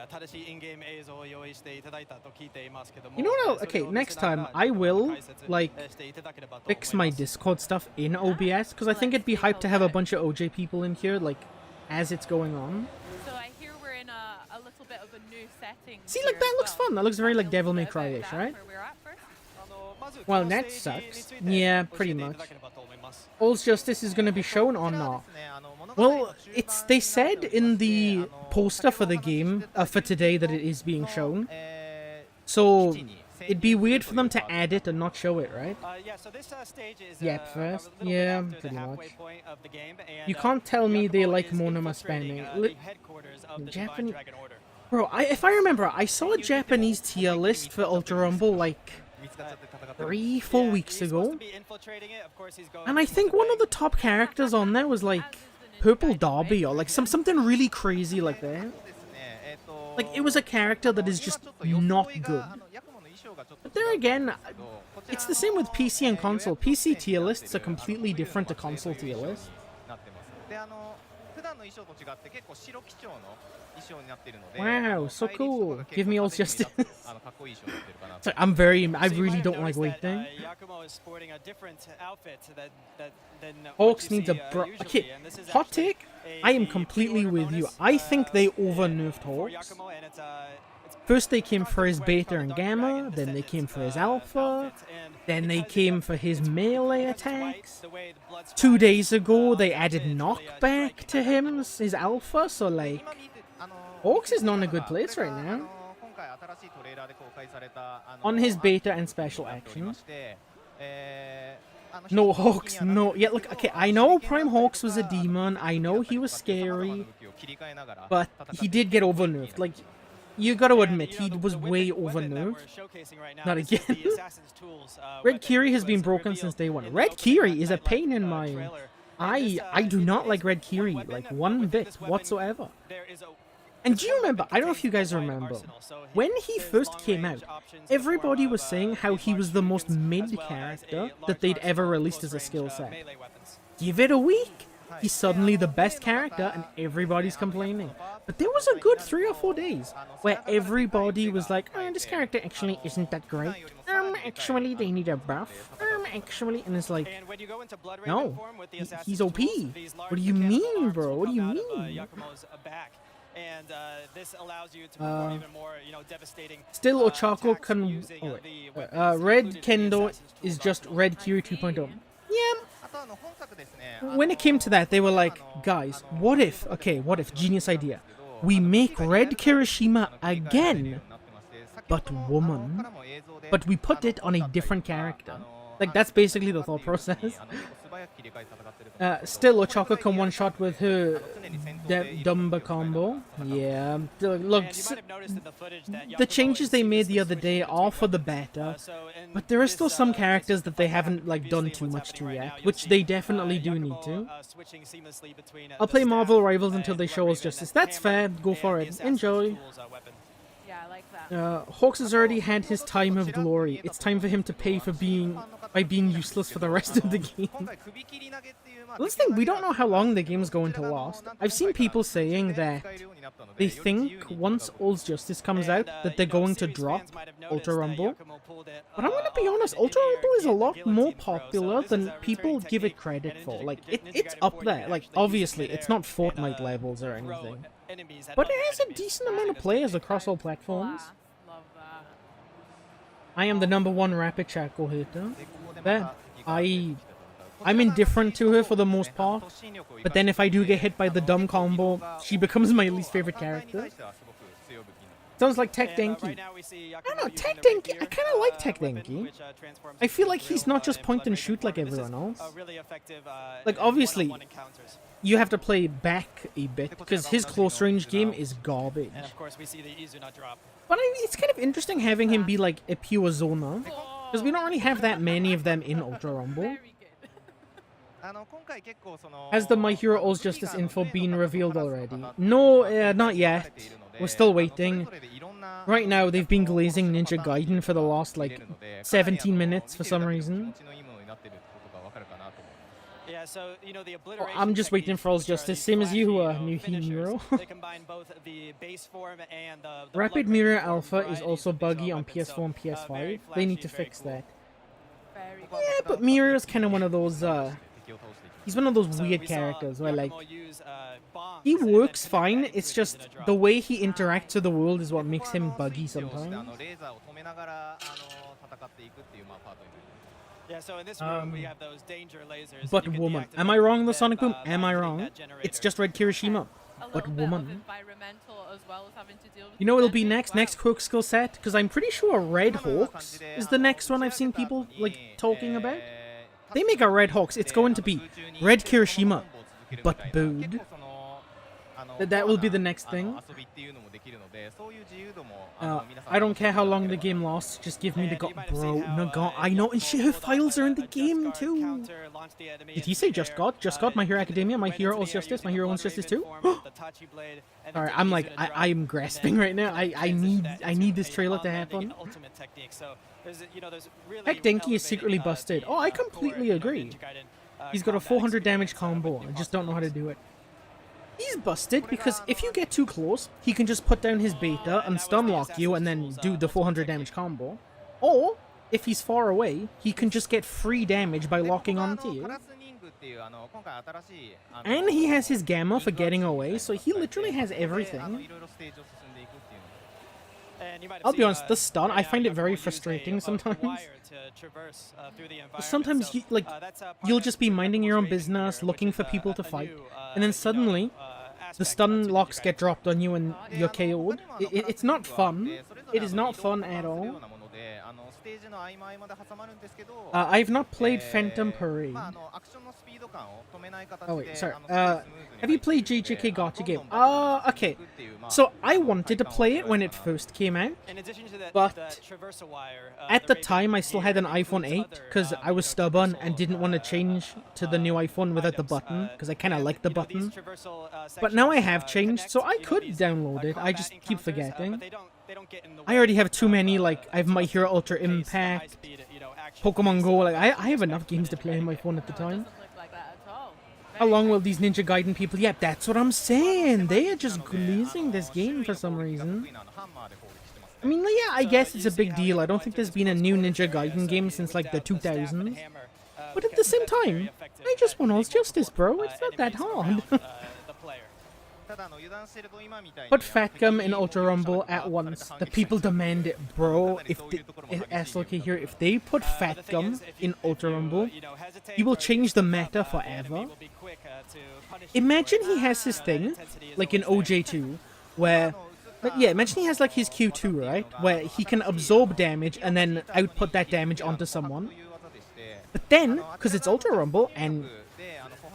新しいインゲーム映像を用意していただいたと聞いていますけども You know what? それ Okay, を見 next せなが time ら I ちょっと will 解説 like していただければと思います fix my Discord stuff in OBS because I think it'd be hype to have a bunch of OJ people in here, like as it's going on. So I hear we're in a little bit of a new setting. See, here like that as looks well. fun. That looks very Tell like me a Devil little May bit about Cry-ish, that, right? where we're at first. まず Well, この that ステージに sucks. ついて Yeah, 教え pretty てい much. ただければと思います All's Justice is going to be shown or not? Well, it's they said in the poster for the game for today that it is being shown. So it'd be weird for them to add it and not show it, right? Yeah, so this stage is Yeah, about first. a little bit Yeah, after the pretty halfway much. point of the game, and, You can't tell me they Yakumo like is Monoma infiltrating, spamming. the headquarters of the Divine Japanese- Dragon Order. Bro, if I remember, I saw a Japanese tier list for Ultra Rumble like 見つかっちゃって戦ってる 3-4 Yeah, weeks he's supposed ago. to be infiltrating it. Of course, he's going And I through think the one of the bank. top characters on there was like Purple Derby or like something really crazy like that. そうですねLike it was a character that is just not good. But there again, it's the same with PC and console. PC tier lists are completely different to console tier lists. なってますで普段の衣装と違って結構白基調の衣装になっているので Wow, so cool. Give me all justice. かっこいい衣装になってるかなと So I So you really might have don't like noticed that, waiting. Yakumo is sporting a different outfit than what Hawks you needs a see, bro. usually, Okay, and this is hot actually take. I am a completely pre-order with you. bonus, I think they for over-nerfed Hawks. Yakumo, and it's First they came for his content way beta from and the Dark gamma, Dragon then they Descendants, came for his outfit, alpha, and then they because came it's for his because melee it's white, attacks. the way the blood 2 splatters, days ago they it's added really a knockback striking to him, his alpha, so like 今見てHawks is not in a good place right now. 今回新しいトレーラーで公開された on his beta and special なっておりま action. して一 No つの Hawks, 気にはな no. ってい Yeah, る look, けど okay, I know Prime Hawks was a demon. I know he was 様々 scary, な武器を切り替えながら but 戦って he did get over nerfed. Like, you gotta admit, he was way over nerfed. Not again. Red Kiri has been broken since day one. Red Kiri is a pain in my. I do not like Red Kiri, like one bit whatsoever. And do you remember, I don't know if you guys remember, when he first came out, everybody was saying how he was the most mid character that they'd ever released as a skill set. Give it a week, he's suddenly the best character and everybody's complaining. But there was a good 3 or 4 days where everybody was like, oh, this character actually isn't that great. Actually they need a buff. Actually, and it's like, no, he's OP. What do you mean, bro? What do you mean? And this allows you to perform even more, devastating. Still, Ochako attacks can. using Oh, the wait. weapons, Red including the Kendo Assassin's is Tools just optional. Red Kiri 2.0. Yeah, When it came to that, they were like, guys, what if, genius idea, we make Red Kirishima again, but woman, but we put it on a different character. Like, that's basically the thought process. Still, Ochako can one-shot with her Dumba combo. Yeah, look, the changes they made the other day are for the better, but there are still some characters that they haven't like done too much to yet, which they definitely do need to. I'll play Marvel Rivals until they show us justice. That's fair, go for it. Enjoy. Yeah, I like that. Hawks has already had his time of glory. It's time for him to pay for by being useless for the rest of the game. Let's think, we don't know how long the game's going to last. I've seen people saying that they think once All's Justice comes out that they're going to drop Ultra Rumble. But I'm gonna be honest, Ultra Rumble is a lot more popular than people give it credit for. Like, it's up there. Like, obviously, it's not Fortnite levels or anything. But it has a decent amount of players across all platforms. Love that. I am the #1 Rapid Shackle hater. There. I'm indifferent to her for the most part, but then if I do get hit by the dumb combo, she becomes my least favorite character. Sounds like Tech Denki. I don't know, Tech Denki, I kind of like Tech Denki. I feel like he's not just point and shoot like everyone else. Like, obviously, you have to play back a bit, because his close range game is garbage. But it's kind of interesting having him be like a pure zoner, because we don't really have that many of them in Ultra Rumble. Has the My Hero All's Justice info been revealed already? No, not yet. We're still waiting. Right now, they've been glazing Ninja Gaiden for the last, like, 17 minutes for some reason. I'm just waiting for All's Justice, same as you, New Hero. Rapid Mirror Alpha is also buggy on PS4 and PS5. They need to fix that. Yeah, but Mirror is kind of one of those, he's one of those weird characters where, like, he works fine, it's just the way he interacts with the world is what makes him buggy sometimes. Yeah, so in this room we have those danger lasers. But woman. Am I wrong, the Sonic Boom? Am I wrong? It's just Red Kirishima. But woman. You know what'll be next? Next quick skill set? Because I'm pretty sure Red Hawks is the next one I've seen people, like, talking about. They make a Red Hawks. It's going to be Red Kirishima, but booed. That will be the next thing. I don't care how long the game lasts, just give me the bro, Nagat. I know, and shit, her files are in the game too. Did he say Just God? Just God, My Hero Academia, My Hero All's Justice, My Hero All's Justice 2? Sorry, I'm like, I'm grasping right now. I need this trailer to happen. Tech Denki is secretly busted. Oh, I completely agree. He's got a 400 damage combo. I just don't know how to do it. He's busted because if you get too close, he can just put down his beta and stun lock you and then do the 400 damage combo. Or, if he's far away, he can just get free damage by locking onto you. And he has his Gamma for getting away, so he literally has everything. I'll be honest, the stun, I find it very frustrating sometimes. Sometimes, you'll just be minding your own business, looking for people to fight, and then suddenly, the stun locks get dropped on you and you're KO'd. It's not fun. It is not fun at all. I've not played Phantom Parade. Oh wait, sorry. Have you played JJK Gacha game? Okay. So I wanted to play it when it first came out, but at the time I still had an iPhone 8 because I was stubborn and didn't want to change to the new iPhone without the button because I kind of like the button. But now I have changed, so I could download it. I just keep forgetting. I already have too many, like, I have My Hero Ultra Impact, Pokemon Go, like, I have enough games to play on my phone at the time. How long will these Ninja Gaiden people... Yeah, that's what I'm saying! They are just glazing this game for some reason. I mean, yeah, I guess it's a big deal. I don't think there's been a new Ninja Gaiden game since, like, the 2000s. But at the same time, I just want All's Justice, bro. It's not that hard. Put Fatgum in Ultra Rumble at once. The people demand it, bro. If SLK here, if they put Fatgum in Ultra Rumble, he will change the meta forever. Imagine he has his thing, like in OJ2, where... But yeah, imagine he has like his Q2, right? Where he can absorb damage and then output that damage onto someone. But then, because it's Ultra Rumble and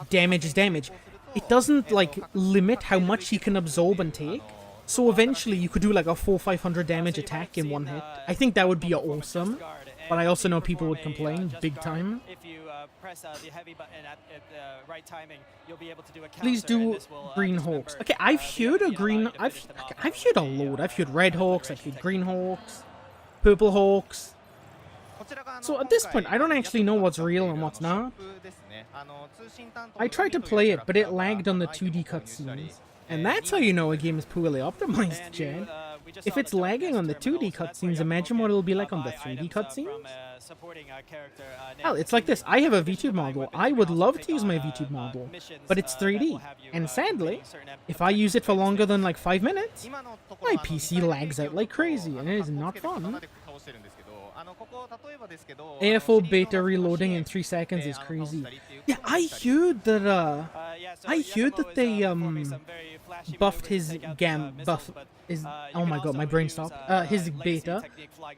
damage is damage, it doesn't like limit how much he can absorb and take. So eventually you could do like a 400-500 damage attack in one hit. I think that would be awesome. But I also know people would complain big time. Please do Green Hawks. Okay, I've heard a green. I've heard a load. I've heard Red Hawks. I've heard Green Hawks, Purple Hawks. So at this point, I don't actually know what's real and what's not. I tried to play it, but it lagged on the 2D cutscenes. And that's how you know a game is poorly optimized, Chad. If it's lagging on the 2D cutscenes, imagine what it'll be like on the 3D cutscenes. Hell, it's like this. I have a VTube model. I would love to use my VTube model, but it's 3D. And sadly, if I use it for longer than like 5 minutes, my PC lags out like crazy, and it is not fun. AFO beta reloading in 3 seconds is crazy. Yeah, I heard that they buffed his oh my god, my brain stopped. His beta.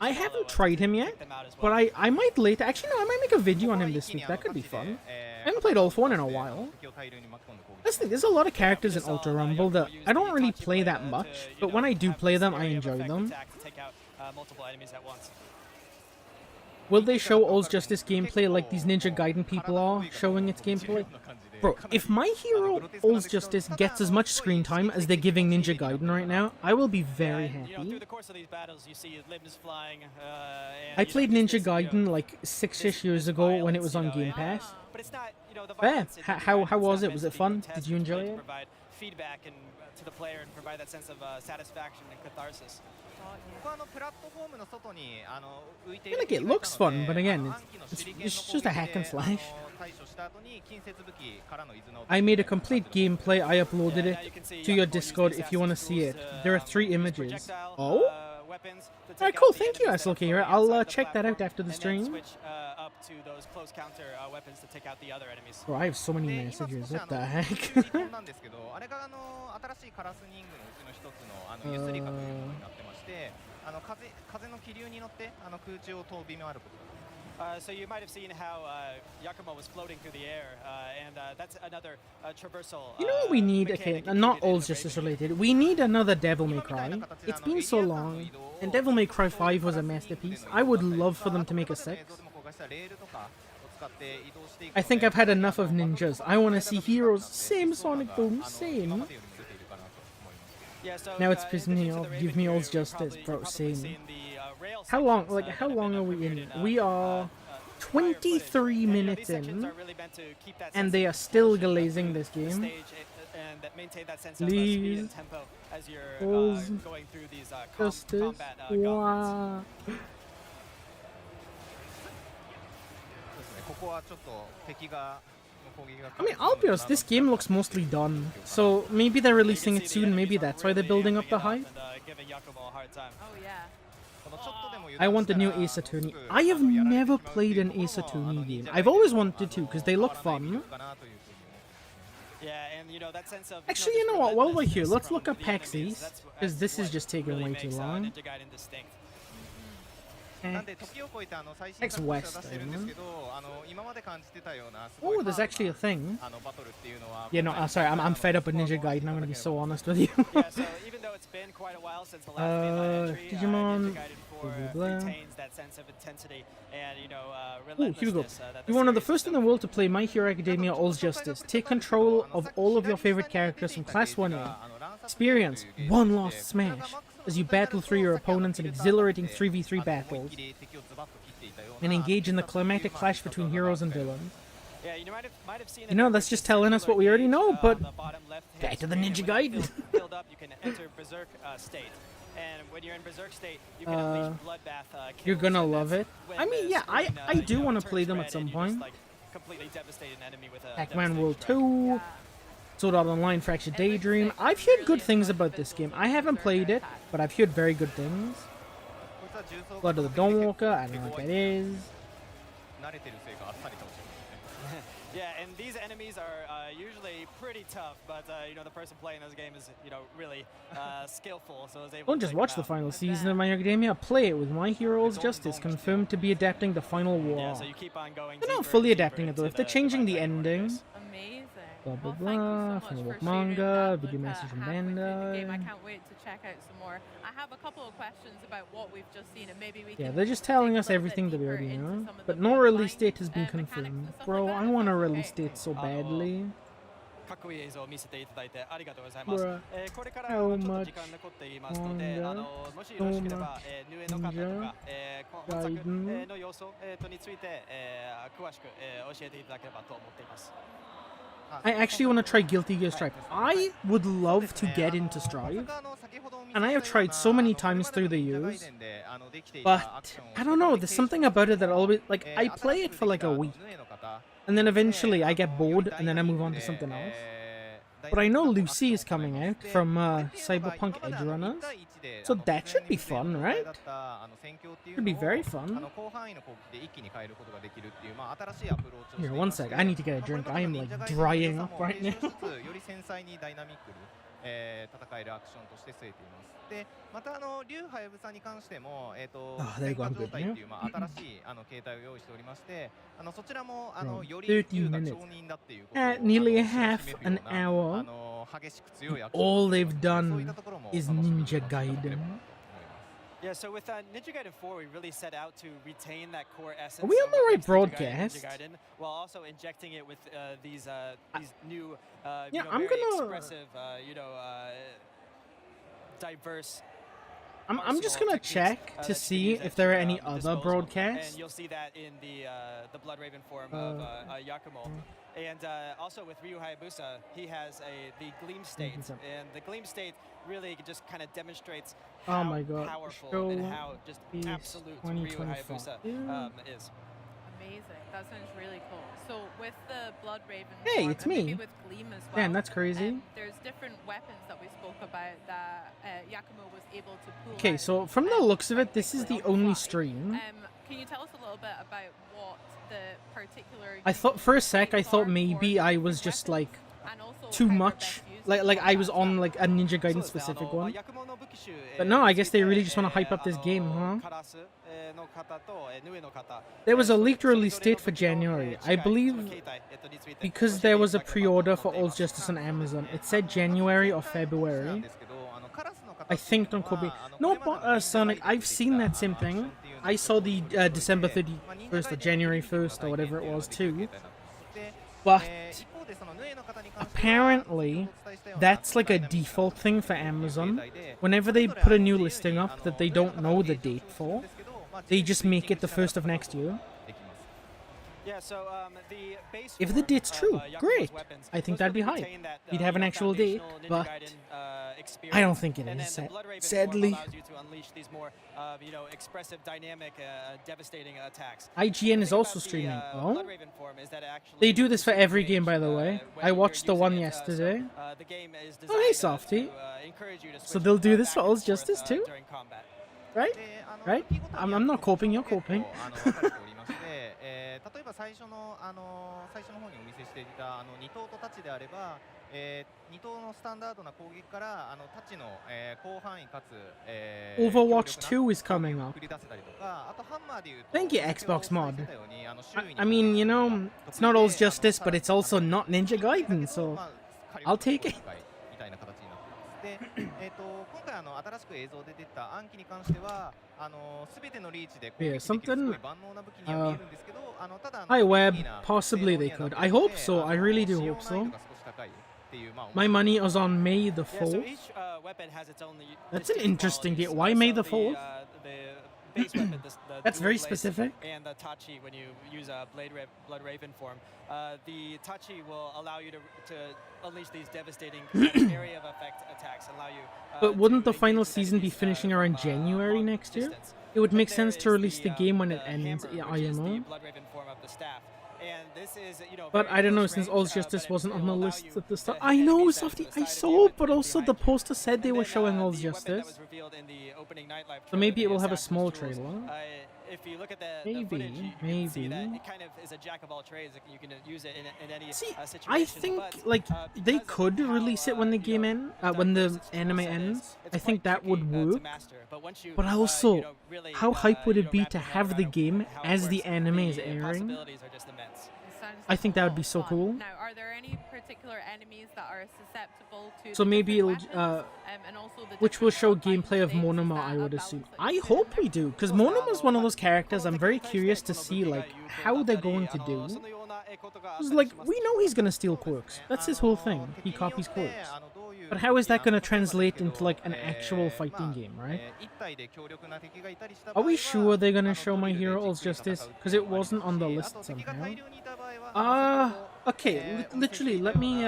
I haven't tried him yet, but I might later. Actually, no, I might make a video on him this week. That could be fun. I haven't played All-For-One in a while. That's the thing, there's a lot of characters in Ultra Rumble that I don't really play that much, but when I do play them, I enjoy them. Will they show All's Justice gameplay like these Ninja Gaiden people are showing its gameplay? Bro, if my hero, All's Justice, gets as much screen time as they're giving Ninja Gaiden right now, I will be very happy. I played Ninja Gaiden like 6-ish years ago when it was on Game Pass. Yeah, how was it? Was it fun? Did you enjoy it? To the player and provide that sense of satisfaction and catharsis. Like, it looks fun, but again, it's just a hack and slash. I made a complete gameplay. I uploaded it to your Discord if you want to see it. There are 3 images. Oh? Alright, cool. Thank you, SLK. I'll check that out after the stream. Bro, I have so many messages. What the heck? So you might have seen how Yakumo was floating through the air, and that's another traversal. You know what we need? Okay, not All's Justice related. We need another Devil May Cry. It's been so long, and Devil May Cry 5 was a masterpiece. I would love for them to make a 6. I think I've had enough of ninjas. I want to see heroes. Same Sonic Boom, same. Now it's pissing me off. Give me All's Justice, bro. Same. How long are we in? We are 23 minutes in, and they are still glazing this game. Please. All's Justice. Wow. I mean, I'll be honest, this game looks mostly done, so maybe they're releasing it soon, maybe that's why they're building up the hype. I want the new Ace Attorney. I have never played an Ace Attorney game. I've always wanted to, because they look fun. Actually, you know what, while we're here, let's look up PAX East, because this is just taking way too long. PAX West, oh, there's actually a thing. Yeah, no, sorry, I'm fed up with Ninja Gaiden, I'm gonna be so honest with you. Digimon, blah, blah, blah. Ooh, here we go. You're one of the first in the world to play My Hero Academia All's Justice. Take control of all of your favorite characters from Class 1A. Experience one lost smash as you battle through your opponents in exhilarating 3v3 battles, and engage in the climactic clash between heroes and villains. You know, that's just telling us what we already know, but back to the Ninja Gaiden. You're gonna love it. I mean, yeah, I do want to play them at some point. Pac-Man World 2. Sword Art Online Fractured Daydream. I've heard good things about this game. I haven't played it, but I've heard very good things. こいつは重装 Blood of the Dawnwalker, I don't know what that is. 慣れてるせいかあっさり倒してますね Yeah, and these enemies are usually pretty tough, but you know the person playing this game is really skillful, so is able Don't to just take watch them the out. final season of My Hero Academia, play it with My Heroes Justice, confirmed to be adapting the final war. Yeah, so you keep on going. They're not deeper fully and deeper adapting it though. into If they're the changing the Divine Light ending, universe. Amazing. blah blah Well, thank you blah, so from much the for manga, sharing that video look message from halfway through the game. I Bandai. can't wait to check out some more. I have a couple of questions about what we've just seen, and maybe we Yeah, can they're just telling dig a us little bit everything that we deeper already into know. some of But the no release bloodline, date has been mechanics and confirmed. stuff Bro, like I that. want a Okay. release date so badly. かっこいい映像を見せていただいてありがとうございます。 Bruh, これから how ちょっと much 時間残っていますので、 longer? もしよろしければ、 So ヌエの方と longer? か、本作、 Gaiden? の様子、について、詳しく、教えていただければと思っています。 I actually want to try Guilty Gear Strive. I would love to get into Strive, and I have tried so many times through the years, but I don't know, there's something about it that always, like, I play it for like a week, and then eventually I get bored, and then I move on to something else. But I know Lucy is coming out from Cyberpunk Edge Runners, so that should be fun, right? Should be very fun. Here, one sec, I need to get a drink. I am like drying up right now. より繊細にダイナミックに、戦えるアクションとして据えています。で、また竜はやぶさに関しても、there you go, 戦 I'm 火状 good 態 now. っていう形い携帯を用意しておりまして、そちらもより30竜が minutes. 町人だっていうことを At nearly 示 half すよう an な hour, 激しく強いアクション all そうい they've っ done たところも is 楽しみに Ninja していただければと Gaiden. 思います。 Yeah, so with Ninja Gaiden 4, we really set out to retain that core essence. Are we on of the what right makes Ninja Gaiden broadcast? Ninja Gaiden, while also injecting it with these new, Yeah, you know, I'm very gonna- expressive, diverse. I'm just arsenal gonna techniques, check that to you can see use if at there are your, any other disposal. broadcasts. And you'll see that in the Blood Raven form of Yakumo. And also with Ryu Hayabusa, he has the Gleam State, Thank you, sir. and the Gleam State really just kind of demonstrates Oh how my God, powerful and show how just is absolute Ryu 2025. Hayabusa Yeah. is. Amazing. That sounds really cool. So with the Blood Raven, Hey, form, it's and maybe me. with Gleam as well. Man, that's crazy. There's different weapons that we spoke about that Yakumo was able to pull. Okay, out, so from the looks of it, this is the quickly on only fly. stream. Can you tell us a little bit about what the particular? I thought for a sec, I thought maybe I was just like too much, like I was on like a Ninja Gaiden specific one. But no, I guess they really just want to hype up this game, huh? There was a leaked release date for January. I believe because there was a pre-order for Old Justice on Amazon. It said January or February. I think, don't quote me. No, Sonic, I've seen that same thing. I saw the December 31st or January 1st or whatever it was too. But apparently, that's like a default thing for Amazon. Whenever they put a new listing up that they don't know the date for, they just make it the 1st of next year. Yeah, so the base If the form date's of, true, Yakumo's great. weapons, I think those that'd be really hype. retain that, We'd have an actual date, foundational Ninja but Gaiden, experience. I don't think it And is, then the Blood Raven form sadly. allows you to unleash these more, expressive, dynamic, devastating attacks. IGN is The thing also about the, streaming. Blood Oh? Raven form is that it actually They do this for every engages, game, by the way. when I you're watched the using one it, yesterday. the game is Oh, hey, designed, Softy. to, encourage you to So switch, they'll do this back for and Old forth, Justice too? during combat. Right? Right? I'm not coping, you're coping. 例えば最初の方にお見せしていた2頭とタチであれば、2頭のスタンダードな攻撃からタチの、広範囲かつ、Overwatch 強力な 2 is coming up. 繰り出せたりとか、あとハンマーでいうと Thank you, 先ほど Xbox お伝え mod. してたように周囲に I mean, you know, it's not Old Justice, but it's also not Ninja Gaiden, so まあ I'll take it. みたいな形になっています。で、今回新しく映像で出た暗記に関しては全てのリーチで攻撃できるすごい something, 万能な武器には見えるんですけど、ただ Hi, トリ Web. ッキーな Possibly they 性能 could. にはなって I いるの hope で so. I really do 使用 hope 難易 so. 度が少し高いっていう、まあ My money is on May the Yeah, so 4th. each weapon has its own That's an distinct interesting qualities. date. Why May So the 4th? The base weapon, the That's dual very blade, specific. and the Tachi when you use a Blood Raven form. The Tachi will allow you to unleash these devastating area of effect attacks, allow you. But wouldn't to the final engage season be enemies, finishing around from, January long next year? distance. It would Then make there sense to is release the game when it the ends, hammer, yeah, which is the IMO. Blood Raven form of the staff. And this is, you know, But very I don't know, close since range, All's Justice but wasn't it on the will allow list you at the start. to I hit know, enemies that Softy, I start saw, the but weapon also the behind you. poster said they And were then, showing All's the weapon that Justice. was revealed in the opening nightlife So trailer, maybe it the will have a Assassin's small Jewels, trailer. if you look at the Maybe, footage, you can see that maybe. it kind of is a jack of all trades. Like, you can use it in any See, situation. I think but, like they because of could how, release it when the game when the diverse its anime toolset is, ends. it's I think quite that would tricky, to work. master. But once you, But you also, know, really, how hype would you it know, be wrap to your head have the around game how it as the works, anime is the airing? possibilities are just immense. Sounds I like think a that would lot be of so fun. cool. Now, are there any particular enemies that are susceptible to So the maybe different it'll, weapons, and also the which will different show world types gameplay of things? Is Monoma, that I a would balance assume. that you I put in hope there? we do, because Monoma's one of those characters I'm very curious to see like how they're going to do. Because like we know he's gonna steal quirks. That's his whole thing. He copies quirks. But how is that gonna translate into like an actual fighting game, right? Are we sure they're gonna show My Hero All's Justice? Because it wasn't on the list somehow. Okay, literally, let me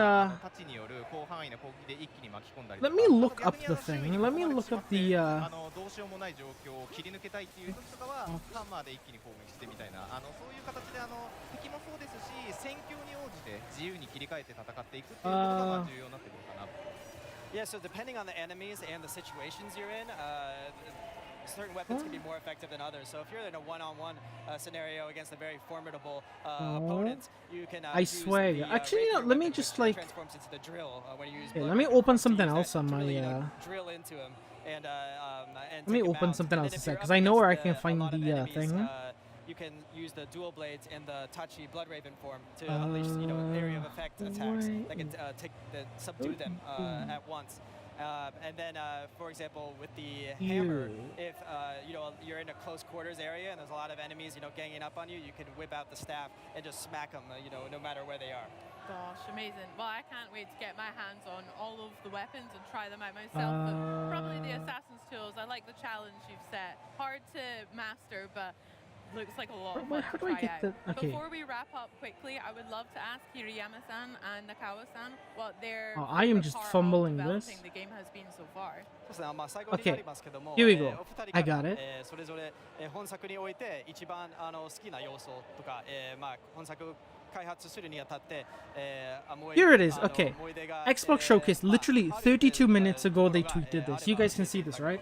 look up the thing. Let me look up the どうしようもない状況を切り抜けたいっていう時とかはハンマーで一気に攻撃してみたいなそういう形で敵もそうですし戦況に応じて自由に切り替えて戦っていくっていうことが重要になってくるかな。Yeah, so depending on the enemies and the situations you're in, certain weapons can be more effective than others. So if you're in a one-on-one scenario against a very formidable opponent, you can I swear. Actually, you know, let me just like transforms into the drill when you use let me open something else on my drill into him and let me open something else a sec, because I know where I can find the thing. You can use the dual blades in the Tachi Blood Raven form to unleash, you know, area of effect attacks that can subdue them at once. And then, for example, with the hammer, if you know you're in a close quarters area and there's a lot of enemies, you know, ganging up on you, you can whip out the staff and just smack them, you know, no matter where they are. Gosh, amazing. Well, I can't wait to get my hands on all of the weapons and try them out myself. But probably the Assassin's Tools. I like the challenge you've set. Hard to master, but looks like a lot of fun to try out. Okay. Before we wrap up quickly, I would love to ask Hirayama-san and Nakawa-san what their I am just fumbling this. the game has been so far. Okay, here we go. I got it. それぞれ本作において一番好きな要素とか、本作開発するにあたって、Here it is. Okay. Xbox Showcase. Literally 32 minutes ago they tweeted this. You guys can see this, right?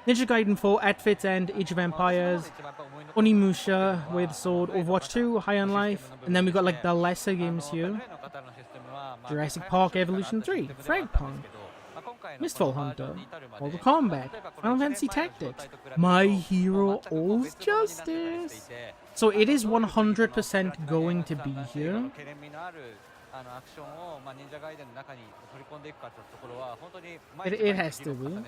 Ninja Gaiden 4, Outfits End, Age of Empires, Onimusha with Sword, Overwatch 2, High on Life, and then we got like the lesser games here. Jurassic Park Evolution 3, Fragpunk, Mistfall Hunter, Mortal Kombat, Final Fantasy Tactics, My Hero All's Justice. So it is 100% going to be here. It has to be.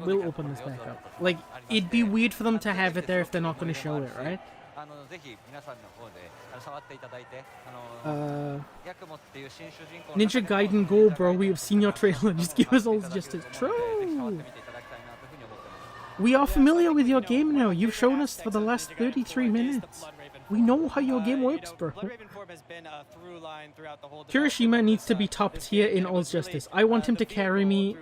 We'll open this back up. Like, it'd be weird for them to have it there if they're not going to show it, right? Ninja Gaiden Go, bro. We have seen your trailer. Just give us all justice. True. We are familiar with your game now. You've shown us for the last 33 minutes. We know how your game works, bro. Kirishima needs to be top tier in All's Justice. I want him to carry me.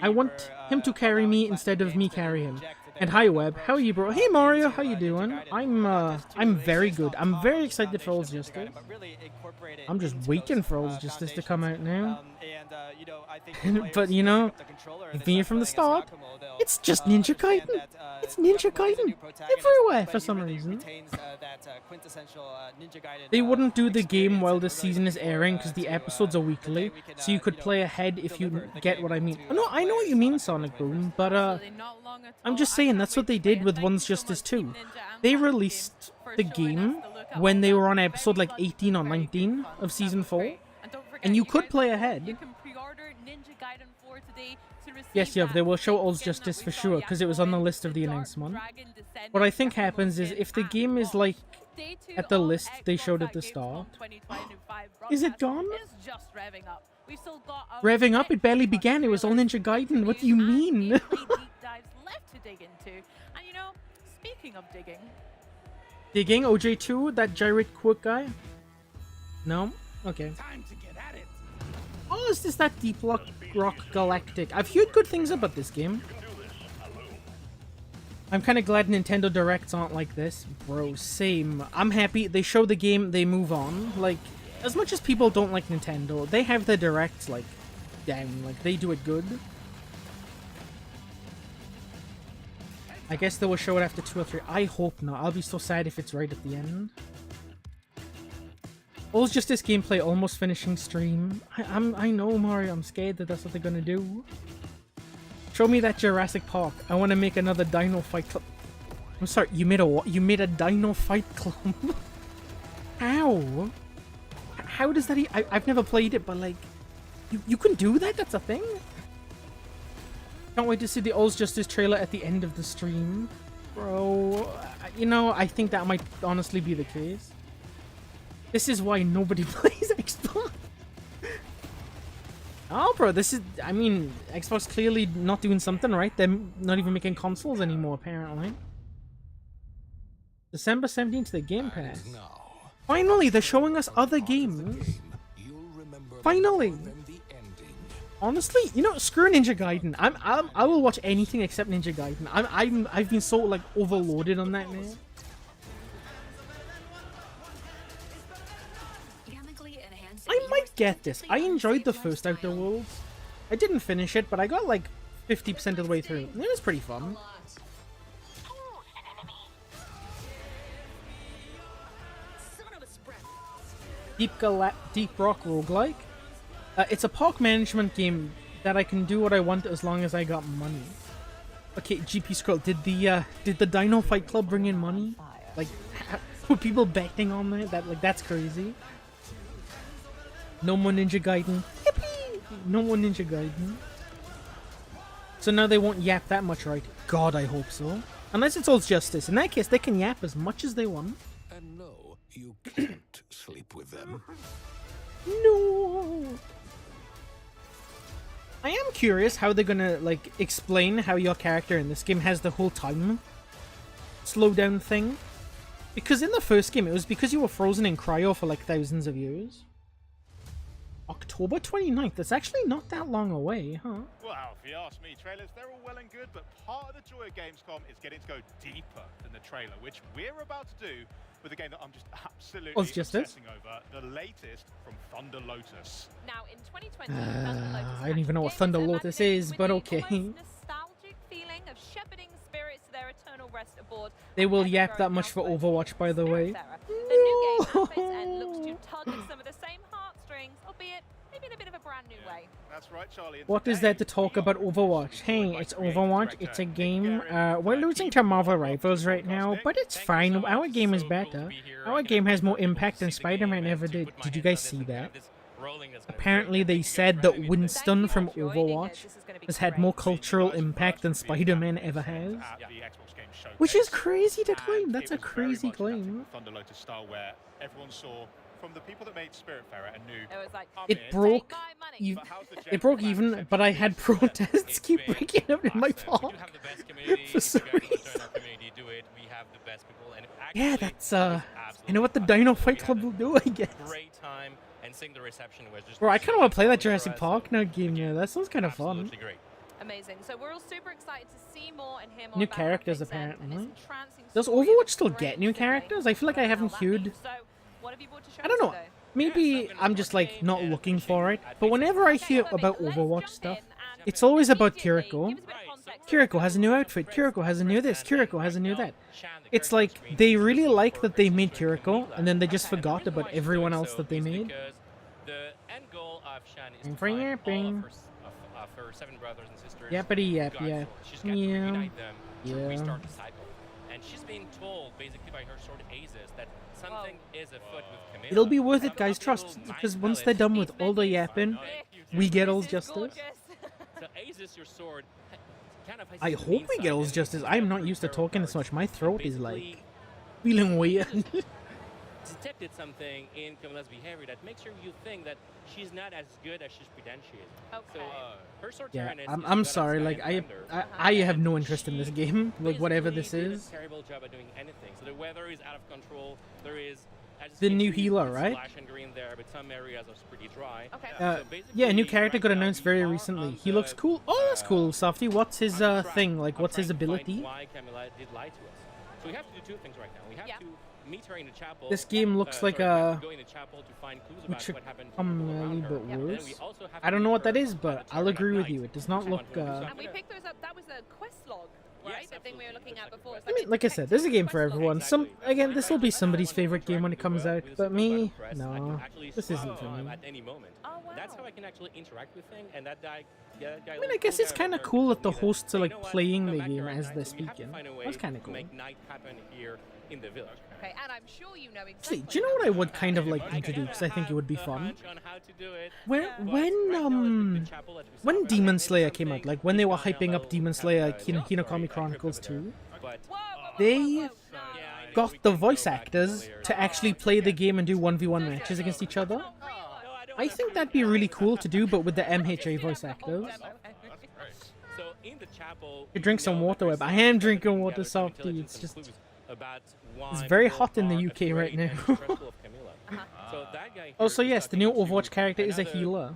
I want him to carry me instead of me carry him. And hi Web, how are you, bro? Hey Mario, how you doing? I'm very good. I'm very excited for All's Justice. I'm just waiting for All's Justice to come out now. But you know, you've been here from the start. It's just Ninja Gaiden. It's Ninja Gaiden everywhere for some reason. They wouldn't do the game while the season is airing because the episodes are weekly, so you could play ahead if you get what I mean. No, I know what you mean, Sonic Boom, but I'm just saying that's what they did with One's Justice 2. They released the game when they were on episode like 18 or 19 of season 4, and you could play ahead. Yes, yeah, they will show All's Justice for sure, because it was on the list of the announcement. What I think happens is, if the game is like at the list they showed at the start... Is it gone? Revving up? It barely began, it was all Ninja Gaiden, what do you mean? Digging? OJ2? That gyrate quirk guy? No? Okay. Oh, is this that Deep Rock Galactic? I've heard good things about this game. I'm kind of glad Nintendo Directs aren't like this. Bro, same. I'm happy. They show the game, they move on. Like, as much as people don't like Nintendo, they have their Directs, like, down. Like, they do it good. I guess they will show it after 2 or 3. I hope not. I'll be so sad if it's right at the end. All's Justice gameplay almost finishing stream. I know, Mario. I'm scared that that's what they're gonna do. Show me that Jurassic Park. I want to make another Dino Fight Club. I'm sorry. You made a what? You made a Dino Fight Club? How? How does that? I've never played it, but like, you can do that. That's a thing. Can't wait to see the All's Justice trailer at the end of the stream, bro. You know, I think that might honestly be the case. This is why nobody plays Xbox. Oh, bro, this is... I mean, Xbox clearly not doing something right. They're not even making consoles anymore, apparently. December 17th, the Game Pass. Finally, they're showing us other games. Finally. Honestly, you know, screw Ninja Gaiden. I will watch anything except Ninja Gaiden. I've been so, like, overloaded on that, man. I might get this. I enjoyed the first Outer Worlds. I didn't finish it, but I got like 50% of the way through. It was pretty fun. Deep Rock Roguelike. It's a park management game that I can do what I want as long as I got money. Okay, GP Scroll, did the Dino Fight Club bring in money? Like, were people betting on that? That's crazy. No more Ninja Gaiden. Yippee! No more Ninja Gaiden. So now they won't yap that much, right? God, I hope so. Unless it's All's Justice. In that case, they can yap as much as they want. And no, you can't sleep with them. No! I am curious how they're gonna, like, explain how your character in this game has the whole time slowdown thing. Because in the first game, it was because you were frozen in cryo for, like, thousands of years. October 29th. That's actually not that long away, huh? Well, if you ask me, trailers, they're all well and good, but part of the joy of Gamescom is getting to go deeper than the trailer, which we're about to do with a game that I'm just absolutely obsessing over, the latest from Thunder Lotus. Now, in 2020, Thunder Lotus I don't even know what Thunder Lotus is, but okay. Nostalgic feeling of shepherding spirits to their eternal rest aboard. They will yap that much for Overwatch, by the way. The new game outfits and looks to tug at some of the same heartstrings, albeit maybe in a bit of a brand new way. That's right, Charlie. What is there to talk about Overwatch? Hey, it's Overwatch, it's a game. We're losing to Marvel Rivals right now, but it's fine. Our game is better. Our game has more impact than Spider-Man ever did. Did you guys see that? Apparently they said that Winston from Overwatch has had more cultural impact than Spider-Man ever has. Which is crazy to claim. That's a crazy claim. Thunder Lotus style where everyone saw from the people that made Spiritfarer and knew it broke even, but I had protests keep breaking out in my park for some reason. Yeah, that's you know what the Dino Fight Club will do, I guess. Bro, I kind of want to play that Jurassic Park now game. Yeah, that sounds kind of fun. Amazing. So we're all super excited to see more and hear more New about characters, Epic Zen and apparently. this entrancing Does story Overwatch of still great get new sibling. characters? I feel like I haven't That queued. means. So, what have you brought to show I don't us know. today? Maybe I'm just like not looking for it. But whenever I hear about Overwatch stuff, it's always about Kiriko. Kiriko has a new outfit. Kiriko has a new this. Kiriko has a new that. It's like they really like that they made Kiriko, and then they just forgot about everyone else that they made. And for yapping. her 7 brothers and sisters. Yappity yap yap. She's got to Yeah. reunite them to Yeah. restart the cycle. And she's being told, basically by her sword Azus, that something is afoot with Camilla. It'll be worth it, guys. Trust. Because once they're done with all the yapping, we get All's Justice. So Azus, your sword, kind of has I the hope mean we side get All's and Justice. the I'm not dark used to tarot talking cards. this much. My throat is like Basically, feeling weird. detected something in Camilla's behavior that makes you think that she's not as good as she's pretend she is. Okay. So her sword Yeah, Tyrannus is I'm good sorry. at Like Sky and I have no interest in this game. Like whatever this basically did is. a terrible job at doing anything. So the weather is out of control. There is as The you can new see, healer, it's right? Splash and green there, but some areas are pretty dry. Okay. So basically, Yeah, a new character got right now announced we very are recently. on He looks the, cool. Oh, that's cool, Softy. What's his on the track thing? Like, of what's his trying to find ability? Why Camilla did lie to us. So we have to do two things right now. We have Yeah. to meet her in the chapel. This game looks like we have a to go in the chapel to find clues which about what happened to people around her. but And then worse. we also have I to don't know meet what that her is, on but the I'll turret agree at with night. you. It does not Someone look. who will do And we something. picked those up. That was a quest log, right? Yes, The thing we were absolutely. looking at Looks like before. a It's I mean, like I said, this is a game for everyone. Some again, this will be somebody's favorite game when it comes out, but me, no, this isn't for me. At any moment. Oh, wow. That's how I can actually interact with things, and that guy. Yeah, that guy I mean, I guess it's kind of cool that the hosts are You like know what? playing Come the back game here at as night, they're so we have to speaking. find a way That's kind of to cool. make night happen here in the village. Okay, and I'm sure you know exactly. Actually, do you know what I would kind of like them to do? Because I think it would be fun. When Demon Slayer came out, like when they were hyping up Demon Slayer Hinokami Chronicles 2, they got the voice actors to actually play the game and do 1v1 matches against each other. I think that'd be really cool to do, but with the MHA voice actors. So in the chapel, You drink some water, Web. I am drinking water, Softy. It's just... It's very hot in the UK right now. Also, yes, the new Overwatch character is a healer.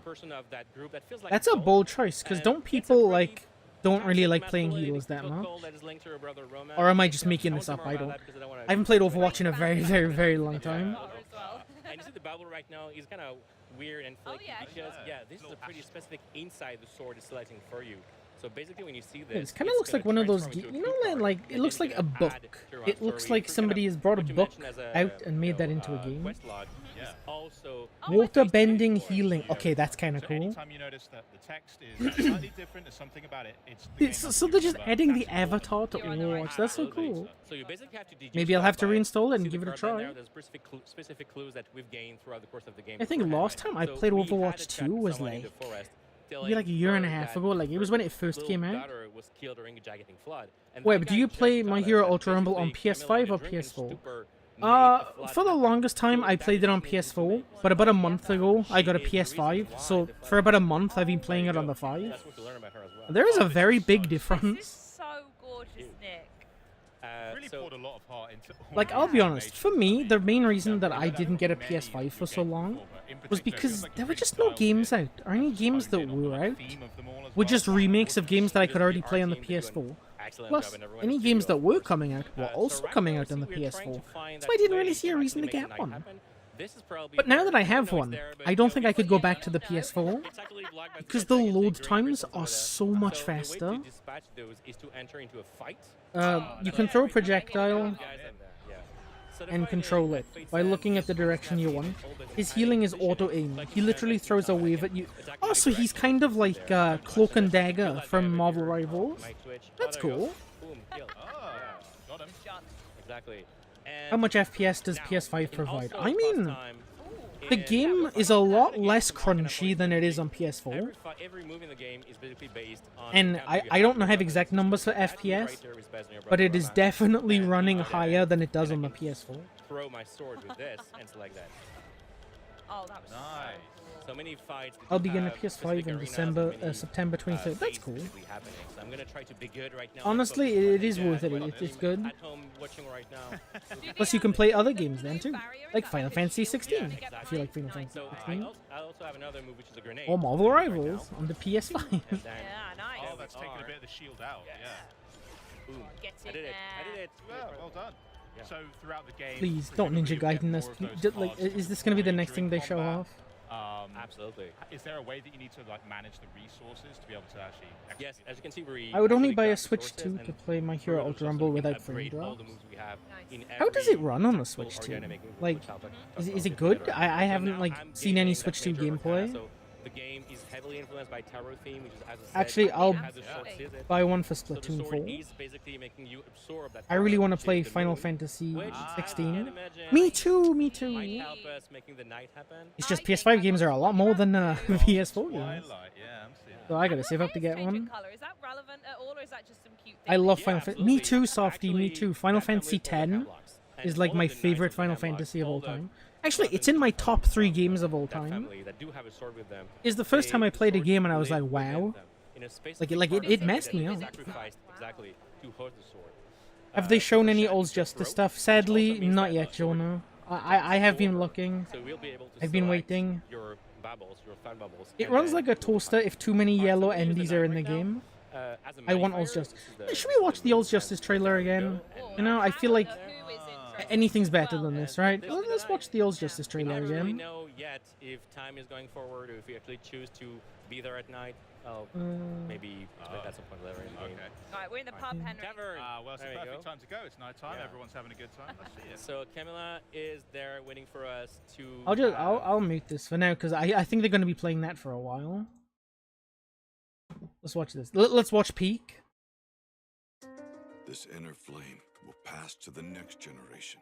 That's a bold choice, because don't people, like, don't really like playing healers that much? Or am I just making this up? I haven't played Overwatch in a very, very, very long time. And you see the bubble right now is kind of weird and flaky because, this is a pretty specific inside the sword is selecting for you. So basically when you see this, It kind of looks like one of those, you know, that, like, it looks like a book. It looks like somebody has brought a book out and made that into a game. Water bending healing. Okay, that's kind of cool. Anytime you notice that the text is slightly different, there's something about it. So they're just adding the avatar to Overwatch. That's so cool. So you basically have to Maybe I'll have to reinstall it and give it a try. There's specific clues that we've gained throughout the course of the game. I think last time I played Overwatch 2 was like maybe like a year and a half ago. Like it was when it first came out. Wait, but do you play My Hero Ultra Rumble on PS5 or PS4? For the longest time I played it on PS4, but about a month ago I got a PS5. So for about a month I've been playing it on the 5. There is a very big difference. So gorgeous, Nick. Really poured a lot of heart into. Like, I'll be honest, for me, the main reason that I didn't get a PS5 for so long was because there were just no games out, or any games that were out were just remakes of games that I could already play on the PS4. Plus, any games that were coming out were also coming out on the PS4, so I didn't really see a reason to get one. But now that I have one, I don't think I could go back to the PS4, because the load times are so much faster. You can throw a projectile and control it by looking at the direction you want. His healing is auto-aim. He literally throws a wave at you. Oh, so he's kind of like Cloak and Dagger from Marvel Rivals. That's cool. Exactly. How much FPS does PS5 provide? I mean, the game is a lot less crunchy than it is on PS4. And I don't have exact numbers for FPS, but it is definitely running higher than it does on the PS4. Throw my sword with this and select that. Oh, that was Nice. So many fights. I'll begin a PS5 in September 23rd. That's cool. So I'm gonna try to be good right now. Honestly, it is worth it. It's good. At home watching right now. Plus, you can play other games then too, like Final Fantasy 16. If you like Final Fantasy So 16, I also have another move which is a grenade. or Marvel Rivals on the PS5. Yeah, nice. Oh, that's taken a bit of the shield out. Yeah. Boom. Get I in did it. I there. did it. Well done. Yeah. So throughout the game, Please don't Ninja Gaiden us. Like, is this gonna be the next thing they show off? Absolutely. Is there a way that you need to like manage the resources to be able to actually? Yes, as you can see, we I would only actually buy a got Switch resources 2 and to play My Hero we're Ultra able Rumble to without frame upgrade all drops. the moves we have in How does every it run on the little Switch 2? organic move Like, which I'll talk is it about good? later on. I So haven't now like I'm seen any getting Switch that 2 major arcana, gameplay. so the game is heavily influenced by tarot theme, which is, as I said, Actually, I'll has the sword sees it. buy one for So the Splatoon sword 4. is basically making you absorb that I really power, want to which is play the Final move, Fantasy which I 16. can imagine Me too, me too. might help us making the night happen. It's just PS5 games are a lot more than PS4 games. Twilight, yeah, I'm seeing So I gotta save up to get one. Color. Is that relevant at all, or is that just some cute I love Yeah, Final Fantasy. Me absolutely. too, Softy, me Actually, too. Final that family Fantasy is full of 10 hemlocks, and is like all my of the knights favorite with Final hemlocks, Fantasy of all the time. Actually, it's in my top 3 games of all that time. family that do have a sword with them, Is the first time I the played a sword game and I was like, live within wow. them in a space Like, of it part of them messed that me they up. sacrificed exactly to hold the sword. Have they shown any Shadow All's Step Justice Rope, stuff? which Sadly, also means not that yet, the sword Jonah. I have been looking. So we'll be able to I've been select waiting. your bubbles, your fun bubbles. It and runs then like a toaster if too many Alright, yellow so we'll use the endies are in knife the right now. game. As a I want modifier, Old Justice. this is Should the we watch the Old move Justice that trailer we go, again? and You know, I feel like Interesting. anything's better Well, than this, right? this is the Let's knife. watch the Old Justice we trailer never really again. know yet if time is going forward or if we actually choose to be there at night. I'll maybe expect that some point later in the game. Okay. Right, we're in the pub, Henry. Cavern. Well, it's There the we perfect go. time to go. It's night time. Yeah. Everyone's having a good time. Let's see it. So Camilla is there waiting for us to. I'll mute this for now because I think they're going to be playing that for a while. Let's watch this. Let's watch Peak. This inner flame will pass to the next generation.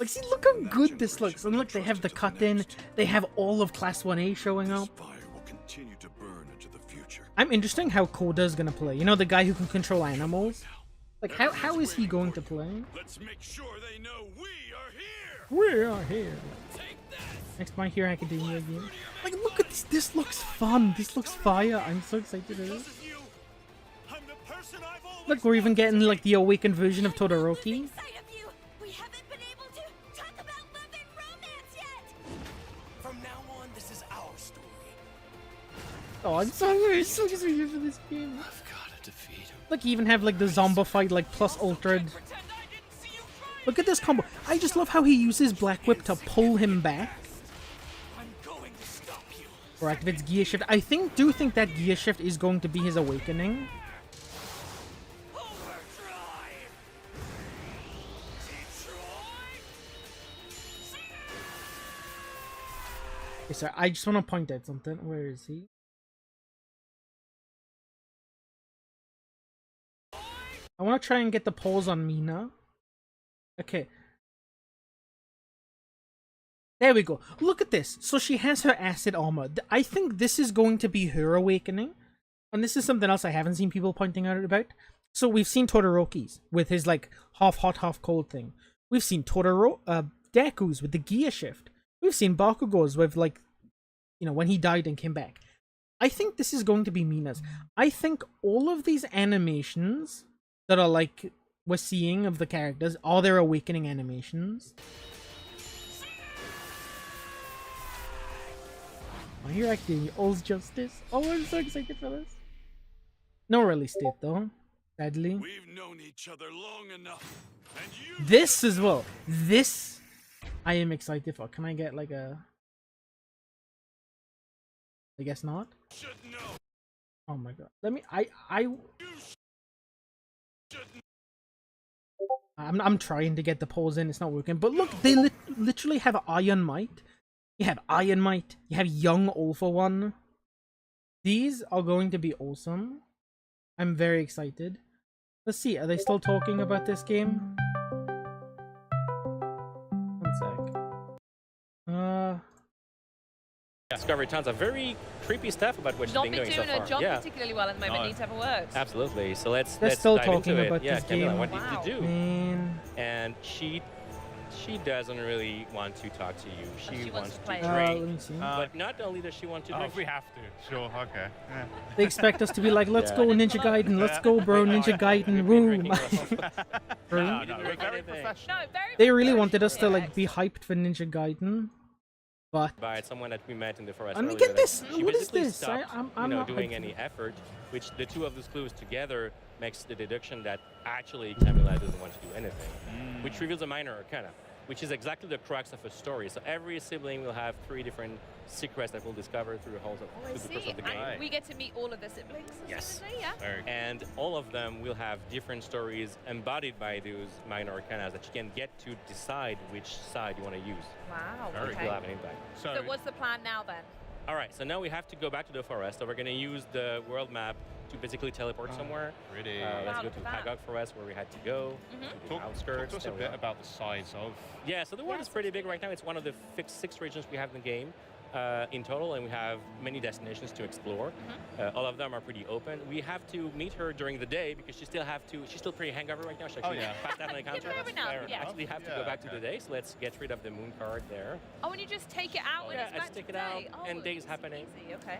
Like, see, look how good this looks. And look, they have the cut in. They have all of Class 1A showing This up. fire will continue to burn into the future. I'm interested in how Koda's gonna play. You know, the guy who can control animals? Like, how is he going to play? Let's make sure they know we are here. We are here. Next My Hero Academia game. Like, look at this. This looks fun. This looks fire. I'm so excited for this. Look, we're even getting, like, the awakened version of Todoroki. We haven't been able to talk about love and romance yet. From now on, this is our story. Oh, I'm so excited for this game. I've got to defeat him. Look, you even have, like, the Zomba fight, like, plus altered. Look at this combo. I just love how he uses Black Whip to pull him back. I'm going to stop you. Or activates Gear Shift. I do think that Gear Shift is going to be his awakening. Okay, sorry, I just want to point out something. Where is he? I want to try and get the pause on Mina. Okay. There we go. Look at this. So she has her acid armor. I think this is going to be her awakening. And this is something else I haven't seen people pointing out about. So we've seen Todoroki's with his like half hot, half cold thing. We've seen Deku's with the gear shift. We've seen Bakugo's with like, you know, when he died and came back. I think this is going to be Mina's. I think all of these animations that are like we're seeing of the characters are their awakening animations. My Hero Academia, Old Justice. Oh, I'm so excited for this. No release date though, sadly. We've known each other long enough. And you This as well. This I am excited for. Can I get like a... I guess not. should know. Oh my god. Let me... I'm trying to get the pause in. It's not working. But look, they literally have Iron Might. You have Iron Might. You have Young All for One. These are going to be awesome. I'm very excited. Let's see. Are they still talking about this game? One sec. Discovered tons of very creepy stuff about what she's Not been been doing so doing far. her job Yeah, particularly well at the moment. Needs to have a word. absolutely. So let's still dive talking into about it. Yeah, this Camilla, game. what Wow. did you do? Man. And she doesn't really want to talk to you. She wants to play. Let drink. me see. But not only does she want to Oh, drink, if we have to. Sure, okay. Yeah. They expect us to be like, let's Yeah. go Ninja Gaiden, let's go bro, Ninja Gaiden, woo. drinking No, We no, didn't we're drink very anything. professional. No, very. They really very wanted us to short, like be hyped for Ninja Gaiden, but by someone that we met in the forest. I mean, earlier get that this. She What is basically this? stopped, I'm not doing hyped any for effort, which the two of those clues together makes the deduction that actually Camilla doesn't want to do anything, which reveals a minor arcana, which is exactly the crux of a story. So every sibling will have 3 different secrets that we'll discover through the I course see. of the game. And we get to meet all of the siblings. Yes. essentially, Yeah. Very And all of them will have different stories embodied by those minor arcana that you can get to decide which side you want to use, Wow. Very which Okay. will have an impact. So what's the plan now then? All right, so now we have to go back to the forest. So we're going to use the world map to basically teleport somewhere. Pretty. Let's Wow, go look to at that. Hagog Forest where we had to go. To the Talk outskirts. to us a there we bit are. about the size of. Yeah, so the world is pretty big right now. It's one of the 6 regions we have in the game in total, and we have many destinations to explore. All of them are pretty open. We have to meet her during the day because she's still pretty hangover right now. She actually passed out an encounter. fair enough, Fair yeah. Actually have to go back to the day, so let's get rid of the moon card there. Oh, and you just take it out when Yeah, it's I back just take to it out, day. Oh, and days easy, happening. Easy. Okay.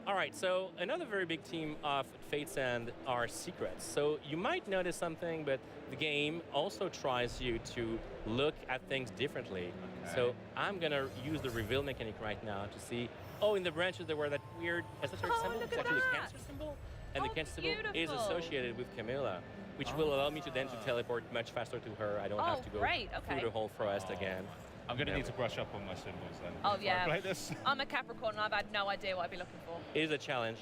All right, so another very big theme of Fate's End are secrets. So you might notice something, but the game also tries you to look at things differently. So I'm gonna use the reveal mechanic right now to see. Oh, in the branches there were that weird esoteric symbol. look It's at actually the that. cancer symbol, and the Oh, cancer symbol is beautiful. associated with Camilla, which will allow me to then to teleport much faster to her. I don't Oh, have to go great, through okay. the whole forest again. I'm going to need to brush up on my symbols then. Oh, before I yeah. play this. I'm a Capricorn and I've had no idea what I'd be looking for. It is a challenge.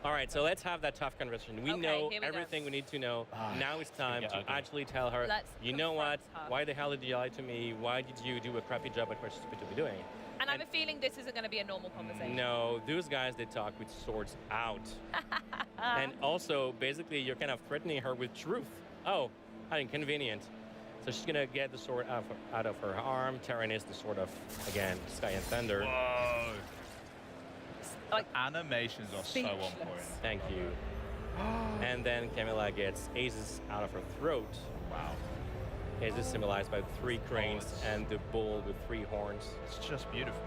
All right, so let's have that tough conversation. We Okay, know here we go. everything we need to know. Now it's time get to ugly. actually tell her, Let's you know what? confront her. Why the hell did you lie to me? Why did you do a crappy job at what you're supposed to be doing? And I have a feeling this isn't going to be a normal conversation. No, those guys, they talk with swords out. And also, basically, you're kind of threatening her with truth. Oh, how inconvenient. So she's going to get the sword out of her arm. Terran is the sword of, again, Sky and Thunder. Whoa. Like, Animations are so on point. Thank you. And then Camilla gets aces out of her throat. Wow. Aces symbolized by 3 cranes and the bull with 3 horns. It's just beautiful.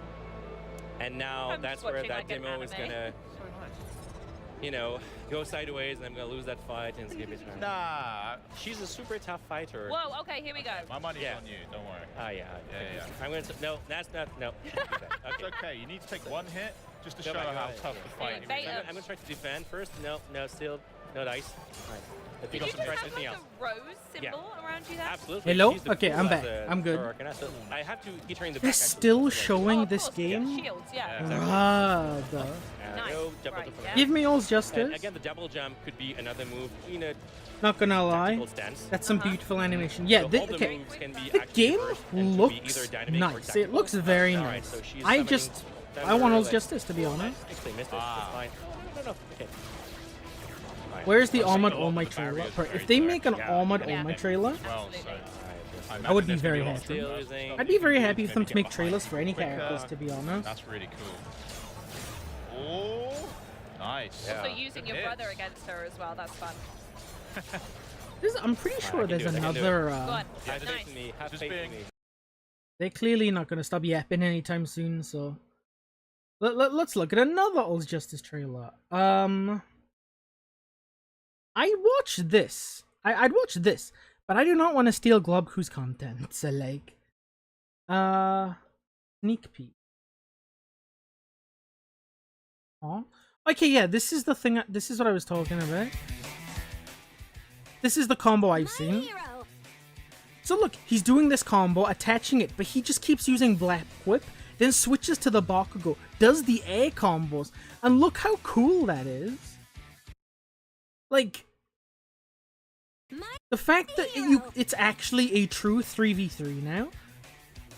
And now I'm that's just where watching that like an demo is anime. gonna, So nice. you know, go sideways, and I'm gonna lose that fight and skip it. Nah. She's a super tough fighter. whoa, okay, here we go. My money's Yeah. on you, don't worry. Ah, yeah. Yeah. I'm gonna. No, that's not. No. It's Okay. okay, you need to take one hit just to Go show back, her go how back. tough the fight Hey, is. bait I'm gonna try to defend first. No, still no dice. All right. Let's Did go you some just try have something like else. a rose symbol around you there? Absolutely. Hello? She's the Okay, fool I'm as back. a- I'm good. for Arcana, so I have to hit her in the They're back. actually, still so showing Oh, of this course, game? Shields, yeah. Exactly. Rather. Nice. No double Right, jump. yeah. Give me all's And justice. again, the double jump could be another move in a Not gonna lie. tactical stance. That's some beautiful animation. Yeah, So the, all the okay. moves can be The actually game reversed and could be looks either dynamic or nice. It tactical. looks very All right, nice. so she's I summoning just, I Thunder, want all's like- justice, to be honest. Actually missed it. That's fine. No. Okay. Alright. Where's the I've seen Armored a lot All of Might the trailer? barriers Bro, very if they make an direct, Armored yeah. All Might trailer, As well, so Absolutely. I I would imagine be there's gonna very a lot of happy. Still stuff using- that I'd be very you happy can for them to get make behind trailers for any quicker. characters, to be honest. That's really cool. Oh, nice. Yeah. So using your Hits. brother against her as well, that's fun. I'm pretty I sure can there's do it, I can do it. another. Go on. Have faith Nice. in me. Have Just faith in being- me. They're clearly not going to stop yapping anytime soon, so. Let's look at another All's Justice trailer. I watched this. I'd watch this, but I do not want to steal Globku's content. So like, sneak peek. Oh, okay, yeah. This is the thing. This is what I was talking about. This is the combo I've seen. Hero. So look, he's doing this combo, attaching it, but he just keeps using Black Whip, then switches to the Bakugo, does the air combos, and look how cool that is. Like, the fact that it's actually a true 3v3 now,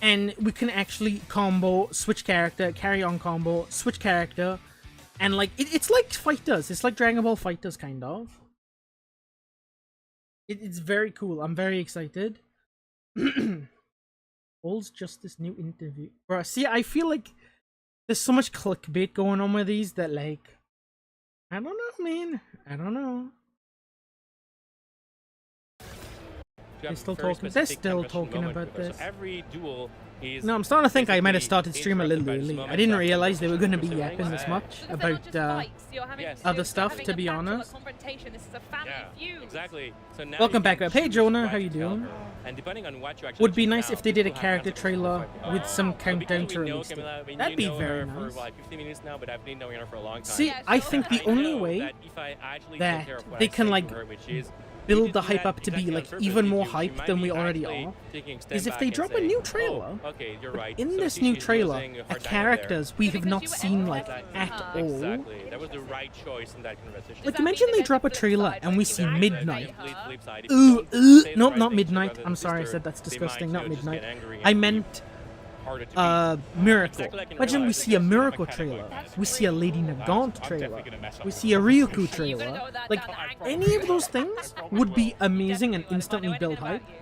and we can actually combo, switch character, carry on combo, switch character, and like, it's like Fighters, it's like Dragon Ball Fighters, kind of. It's very cool, I'm very excited. All's just this new interview. Bro, see, I feel like there's so much clickbait going on with these that, like, I don't know, man. I don't know. You have They're still very talking- they're specific still conversion talking moment about with her. this. So every duel is No, I'm starting to think I might have started basically stream a little interrupted by this early. I moment didn't that realize they were going to be siblings yapping this have. much Because they're not about just fights, you're having yes. to- other you're stuff, having to a be battle, a honest. confrontation. This is a family feud. Exactly. So now Welcome you back can up. Hey, choose Jonah, what how you to tell doing? her. And depending on what you actually Would be choose nice now, if they did a people have character answers for the trailer fight. with some Because countdown to we know release date. Camilla, we That'd be know very her nice. for like 15 minutes now, but I've been knowing her for a long time. See, Yeah, I sure. think the I only know way that if I actually that take care of what they I can, say like, to her, which is, build we did the do hype that up to be, exactly on like, purpose. even more She hyped might than be we already actually are, taking a step is if back they and drop a saying, new "Oh, trailer, okay, you're right. in So this she- new she's trailer, losing her a dynamic there." characters we have Because not you were seen, like, Exactly. at all. Exactly. That was the right choice in that conversation. Like, that imagine mean they there's drop a a flip trailer side and where we you see actually Midnight. fight her? Flip side. If Ooh, you don't say the nope, right not thing to Midnight. brother I'm and sorry, I sister, said that's they disgusting. might, Not you know, just Midnight. get angry I and be meant harder to beat. Miracle. Exactly like in Imagine real we life. see a It's Miracle mechanical trailer. advantage. We see a Lady I'm Nagant definitely trailer. gonna mess up We on see a that. Ryuku You're gonna trailer. go that Like, down the angle. any of those things would be amazing and Definitely will. If I know instantly build anything hype. about you.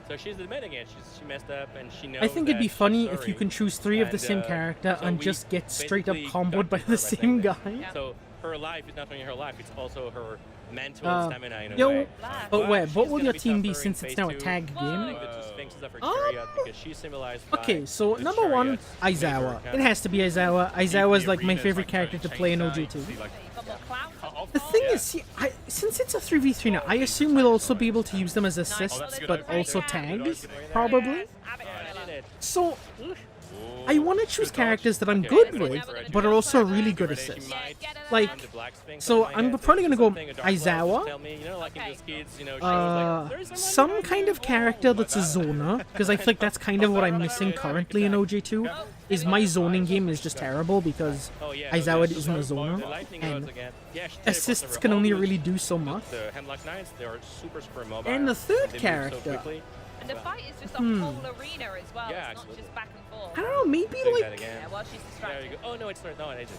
So she's admitting it. She messed up and she knows I think it'd that be she's funny if sorry. you can choose 3 of the And, same character so and we just get straight up basically comboed by dumped the her same saying guy. that. So her life is not only her life; it's also her mental stamina in a Yo, way. but wait, she's what will gonna your be team be tougher in since it's phase now a 2, tag Whoa. game? like the two Sphinxes of her chariot, because she's symbolized by Okay, so the number 1, chariots, make her Aizawa. kind It of- has to be Aizawa. Aizawa is The like my arena's, favorite like, character to totally play in changed now. OG2. You see, like, You've got more clout. The thing is, see, since it's a 3v3 now, I assume we'll also be able to use them as assists, but also tags, probably. So, I want to choose characters that I'm good with, but are also really good assists. Like, so I'm probably gonna go Aizawa, some kind of character that's a zoner, because I feel like that's kind of what I'm missing currently in OJ2, is my zoning game is just terrible because Aizawa isn't a zoner, and assists can only really do so much. And the third character... And the fight is just a whole arena as well. Yeah, it's not just back and forth. I don't know, maybe like... Yeah, while she's distracted. Oh no, it's not. No, I just.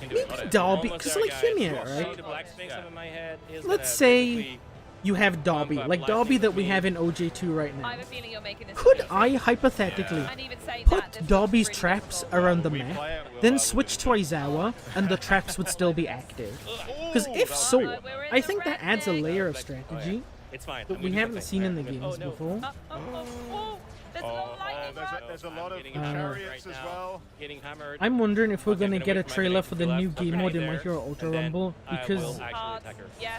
Maybe Dobby, because like hear me out, right? Let's say you have Dobby, like Dobby that we have in OJ2 right now. I have a feeling you're making this Could I hypothetically put Dobby's traps around the map, then switch to Aizawa, and the traps would still be active? Because if so, I think that adds a layer of strategy It's fine. that we haven't seen in the games before. There's a lot of chariots as well. Getting hammered. I'm wondering if we're gonna get a trailer for the new game mode in My Hero Ultra Rumble, because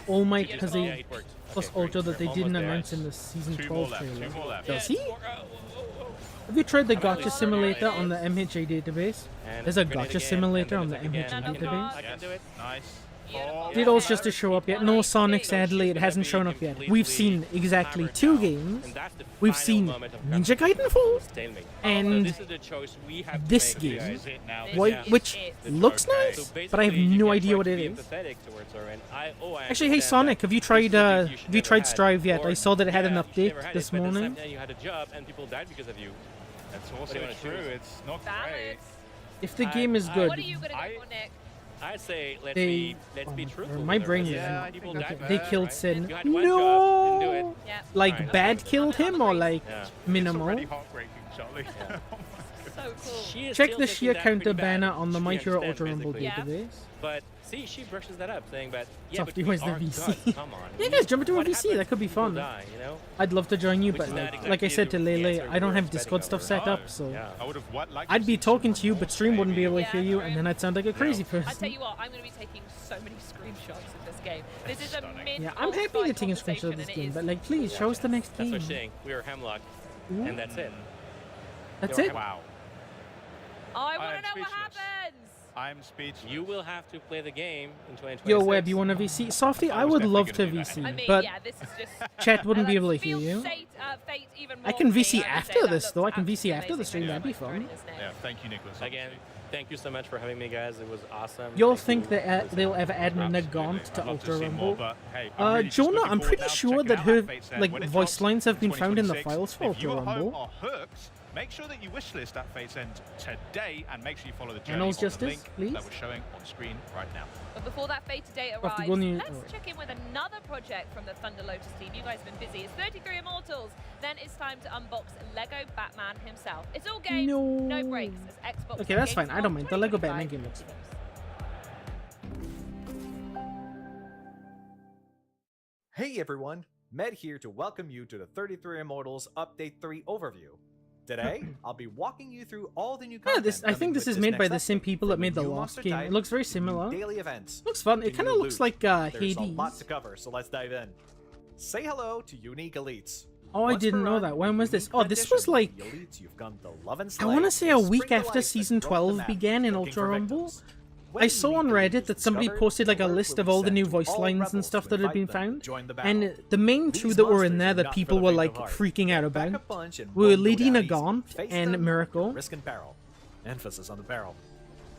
All Might has a plus Ultra that they didn't announce in the Season 12 trailer. Does he? Have you tried the Gotcha Simulator on the MHA database? There's a Gotcha Simulator on the MHA database. Nice. Did also just to show up yet? No, Sonic, sadly, it hasn't shown up yet. We've seen exactly 2 games. We've seen Ninja Gaiden 4 and this game, which looks nice, but I have no idea what it is. Actually, hey Sonic, have you tried Strive yet? I saw that it had an update this morning. That's also true. It's not great. If the game is good, What are you gonna go for, Nick? I'd say let's they... be truthful. My brain is... Okay, they killed Sin. You had one job, didn't do it. Yep. Like, bad killed him or like minimal? It's already heartbreaking, Charlie. Yeah. So cool. Check the sheer counter banner on the My Hero Ultra Rumble database. But see, she brushes that up, saying that Softy, where's the VC? Come on. Yeah, guys, jump into a VC. That could be fun. Die, you know? I'd love to join you, but Which is not like I said to exactly Lele, the I don't have answer Discord we're stuff setting set over. up, so Yeah. I would have liked I'd be to see talking some to you, more, but stream wouldn't be able to Yeah, hear you, true. and then I'd sound like a crazy I tell person. you what, I'm going to be taking so many screenshots of this game. This is a mid. Yeah, I'm happy to take a screenshot of this game, but like, please show us the next That's game. what I'm saying. We were Hemlock, and that's it. That's it. Wow. I want I to am know what speechless. happens. I'm speechless. You will have to play the game in 2026. Yo, Web, you want a VC? Softy, I would definitely love gonna to do that. VC, I mean, but yeah, this is just. chat wouldn't be able to hear feels you. fate even I more can for me, VC I would say. after That this, looks though. I can VC absolutely after the amazing. stream. That'd be Very fun. nice name. Yeah, thank you, Nicholas. Again, thank you so much for having me, guys. It was awesome. You'll Thank think you. that they'll ever add Absolutely. Nagant to I'd love Ultra see Rumble? more, but, hey, I'm really just Jonah, looking I'm forward pretty now to sure checking that out her Fate's End. like When it voice drops lines have been in found in the 2026, files for if you Ultra at home Rumble. are hooked, make sure that you wishlist that Fate's End today, and make sure you follow the journey Channels on the Justice, link please. that we're showing on screen right now. But before that fated date Have to arrives, go near- let's oh. check in with another project from the Thunder Lotus team. You guys have been busy. It's 33 Immortals. Then it's time to unbox Lego Batman himself. It's all game, no breaks. As Xbox Okay, that's fine. I don't mind. The Lego 2025 Batman game looks fun. Hey everyone, Med here to welcome you to the 33 Immortals Update 3 overview. Today, I'll be walking you through all the new Yeah, content. I think this is made by the same people that made the Lost game. It looks very similar. Daily events. Looks fun. It kind of looks like There's a Hades. lot to cover, so let's dive in. Say hello to Unique Elites. Oh, I Once didn't per know run, that. When was this? unique Oh, this was renditions like... of the Elites you've come to love and I slay want to say a will week spring to after life Season and roam the 12 map, began in looking Ultra for Rumble. victims. When I saw on Unique Elites Reddit is that somebody discovered, posted like a alert list will of be all the sent new to voice all lines and rebels stuff to that had invite been them to found. join the battle. And the main two These that were in monsters there are that not people for the were faint like of heart. freaking out Get back about a bunch and were won't go Lady down easy. Nagant Face and them, Miracle. Risk and barrel. Emphasis on the barrel.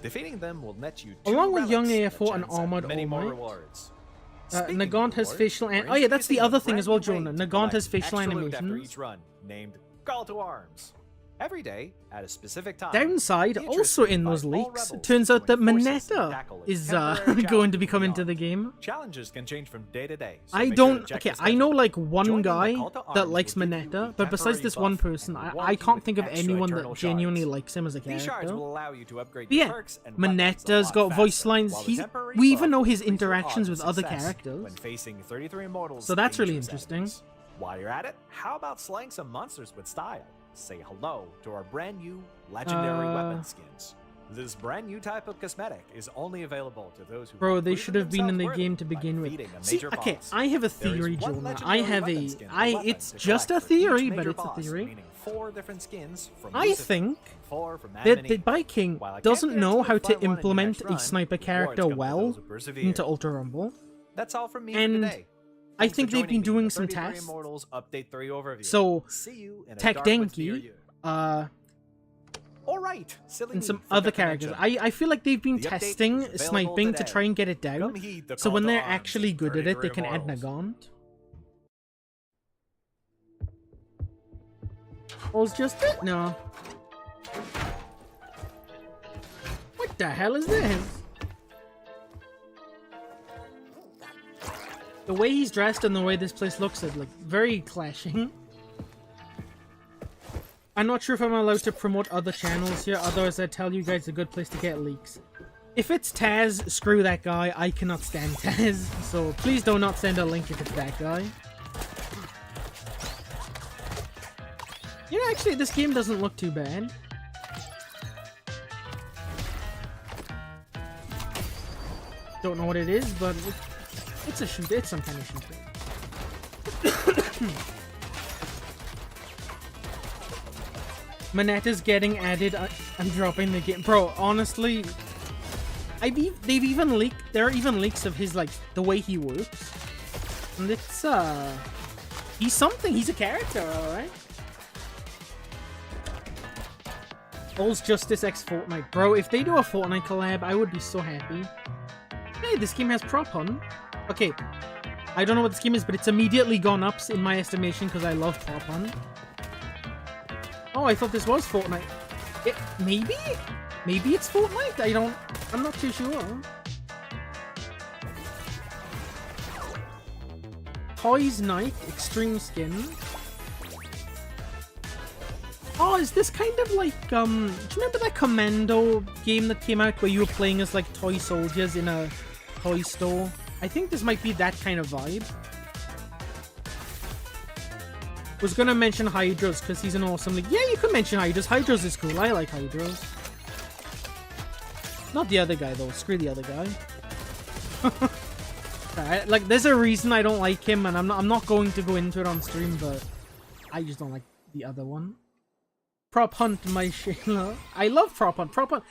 Defeating them will net you Along with Young relics, AFO a and chance at Armored many All more Might. rewards. Speaking Nagant of has rewards, facial we're oh yeah, that's the introducing other a thing as brand well, new Jonah. way to Nagant has collect facial extra loot after animations. each run, named Call to Arms. Every day, at a specific time. Downside, the also in those invite all leaks, it rebels turns to out that join forces and Mineta tackle is temporary going to be challenges coming to beyond. the game. Challenges can change from day to day. so I make sure to don't. check Okay, the I know schedule. like one Joining the guy Call to that Arms likes will give you Mineta, a but besides temporary this buff one and person, reward I you can't with think of extra anyone that eternal genuinely shards. likes him as a These shards character. will allow you to upgrade But your yeah, perks and weapons a Mineta's lot got voice faster, lines. while the temporary We even buff know his increases your interactions odds with of other success characters. when facing 33 Immortals. So that's really dangerous interesting. enemies. While you're at it, how about slaying some monsters with style? Say hello to our brand new legendary weapon skins. This brand new type of cosmetic is only available to those who Bro, they prove should have been in the themselves game to worthy by begin with. defeating a See, major okay, boss. I have a There is theory, one Jonah. legendary I have weapon a... skin per weapon It's to just a collect for each theory, but major it's a boss, theory. meaning 4 different skins from I Lucifer, think 4 from that Amity. the Viking While I can't doesn't know guarantee how a to fight one in your implement next a run, sniper rewards character come to well those who persevere. into Ultra Rumble. That's all from me And for today. I Thanks think for they've been joining me in doing the some 33 tests. Immortals Update 3 overview. So, See you in a Tech dark woods near Denki, you. and Alright, silly some me, forgot other to characters. mention. I feel like they've been The update testing is available sniping to today. try and get it down. Come heed the So call when to they're arms, actually good at it, they 33 can add Immortals. Nagant. All's just it? No. What the hell is this? The way he's dressed and the way this place looks is like very clashing. I'm not sure if I'm allowed to promote other channels here, otherwise I'd tell you guys a good place to get leaks. If it's Taz, screw that guy. I cannot stand Taz, so please do not send a link if it's that guy. You know, actually, this game doesn't look too bad. Don't know what it is, but it's a shooter. It's some kind of shooter. Manetta's getting added. I'm dropping the game, bro. Honestly, they've even leaked. There are even leaks of his, like, the way he works, and it's he's something. He's a character, all right. All's Justice X Fortnite, bro. If they do a Fortnite collab, I would be so happy. Hey, this game has prop hunt. Okay, I don't know what this game is, but it's immediately gone up in my estimation because I love prop hunt. Oh, I thought this was Fortnite. Maybe? Maybe it's Fortnite? I'm not too sure. Toys Night, Extreme Skin. Oh, is this kind of like, do you remember that Commando game that came out where you were playing as like toy soldiers in a toy store? I think this might be that kind of vibe. Was gonna mention Hydros because he's an awesome league. Yeah, you can mention Hydros. Hydros is cool. I like Hydros. Not the other guy though. Screw the other guy. Alright, like there's a reason I don't like him, and I'm not going to go into it on stream, but I just don't like the other one. Prop Hunt, my Shayla. I love Prop Hunt. Prop Hunt.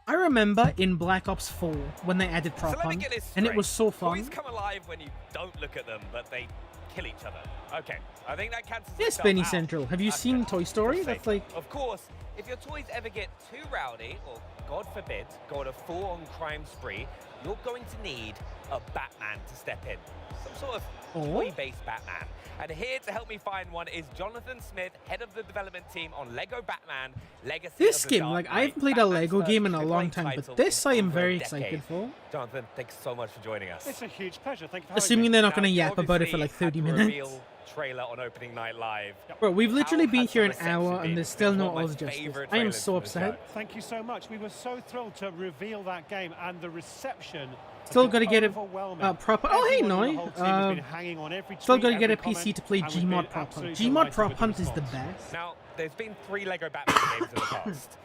I remember in Black Ops 4 when they added Prop Hunt, and it was so fun. Toys come alive when you don't look at them, but they kill each other. Okay, I think that cancels Yes, itself Benny out. Central. Have you seen Toy Story? That's like... Of course, if your toys ever get too rowdy, or God forbid, go on a full-on crime spree, you're going to need a Batman to step in. Some sort of toy-based Batman. And here to help me find one is Jonathan Smith, head of the development team on Lego Batman Legacy This of the game, Dark like, I Knight, haven't played a Batman's Lego first game in a AAA long time, but title this in I am over a very decade. excited for. Jonathan, thanks so much for joining us. It's a huge pleasure. Thank you for Assuming they're not going to Now, yap about it for like 30 obviously had minutes. the reveal trailer on opening night live. Bro, we've literally How been has here the an reception hour been? and there's still It's no one of my Oz Justice. favourite I am trailers so from the show. upset. Thank you so much. We were so thrilled to reveal that game, and the reception. Still got to get a proper... Oh, hey, Everyone Noi. on the whole team has been hanging on every Still tweet, got to get a every PC comment, to play and we've Gmod been Prop Hunt. absolutely Gmod delighted Prop with Hunt the is the response. best. Now, there's been 3 Lego Batman games in the past.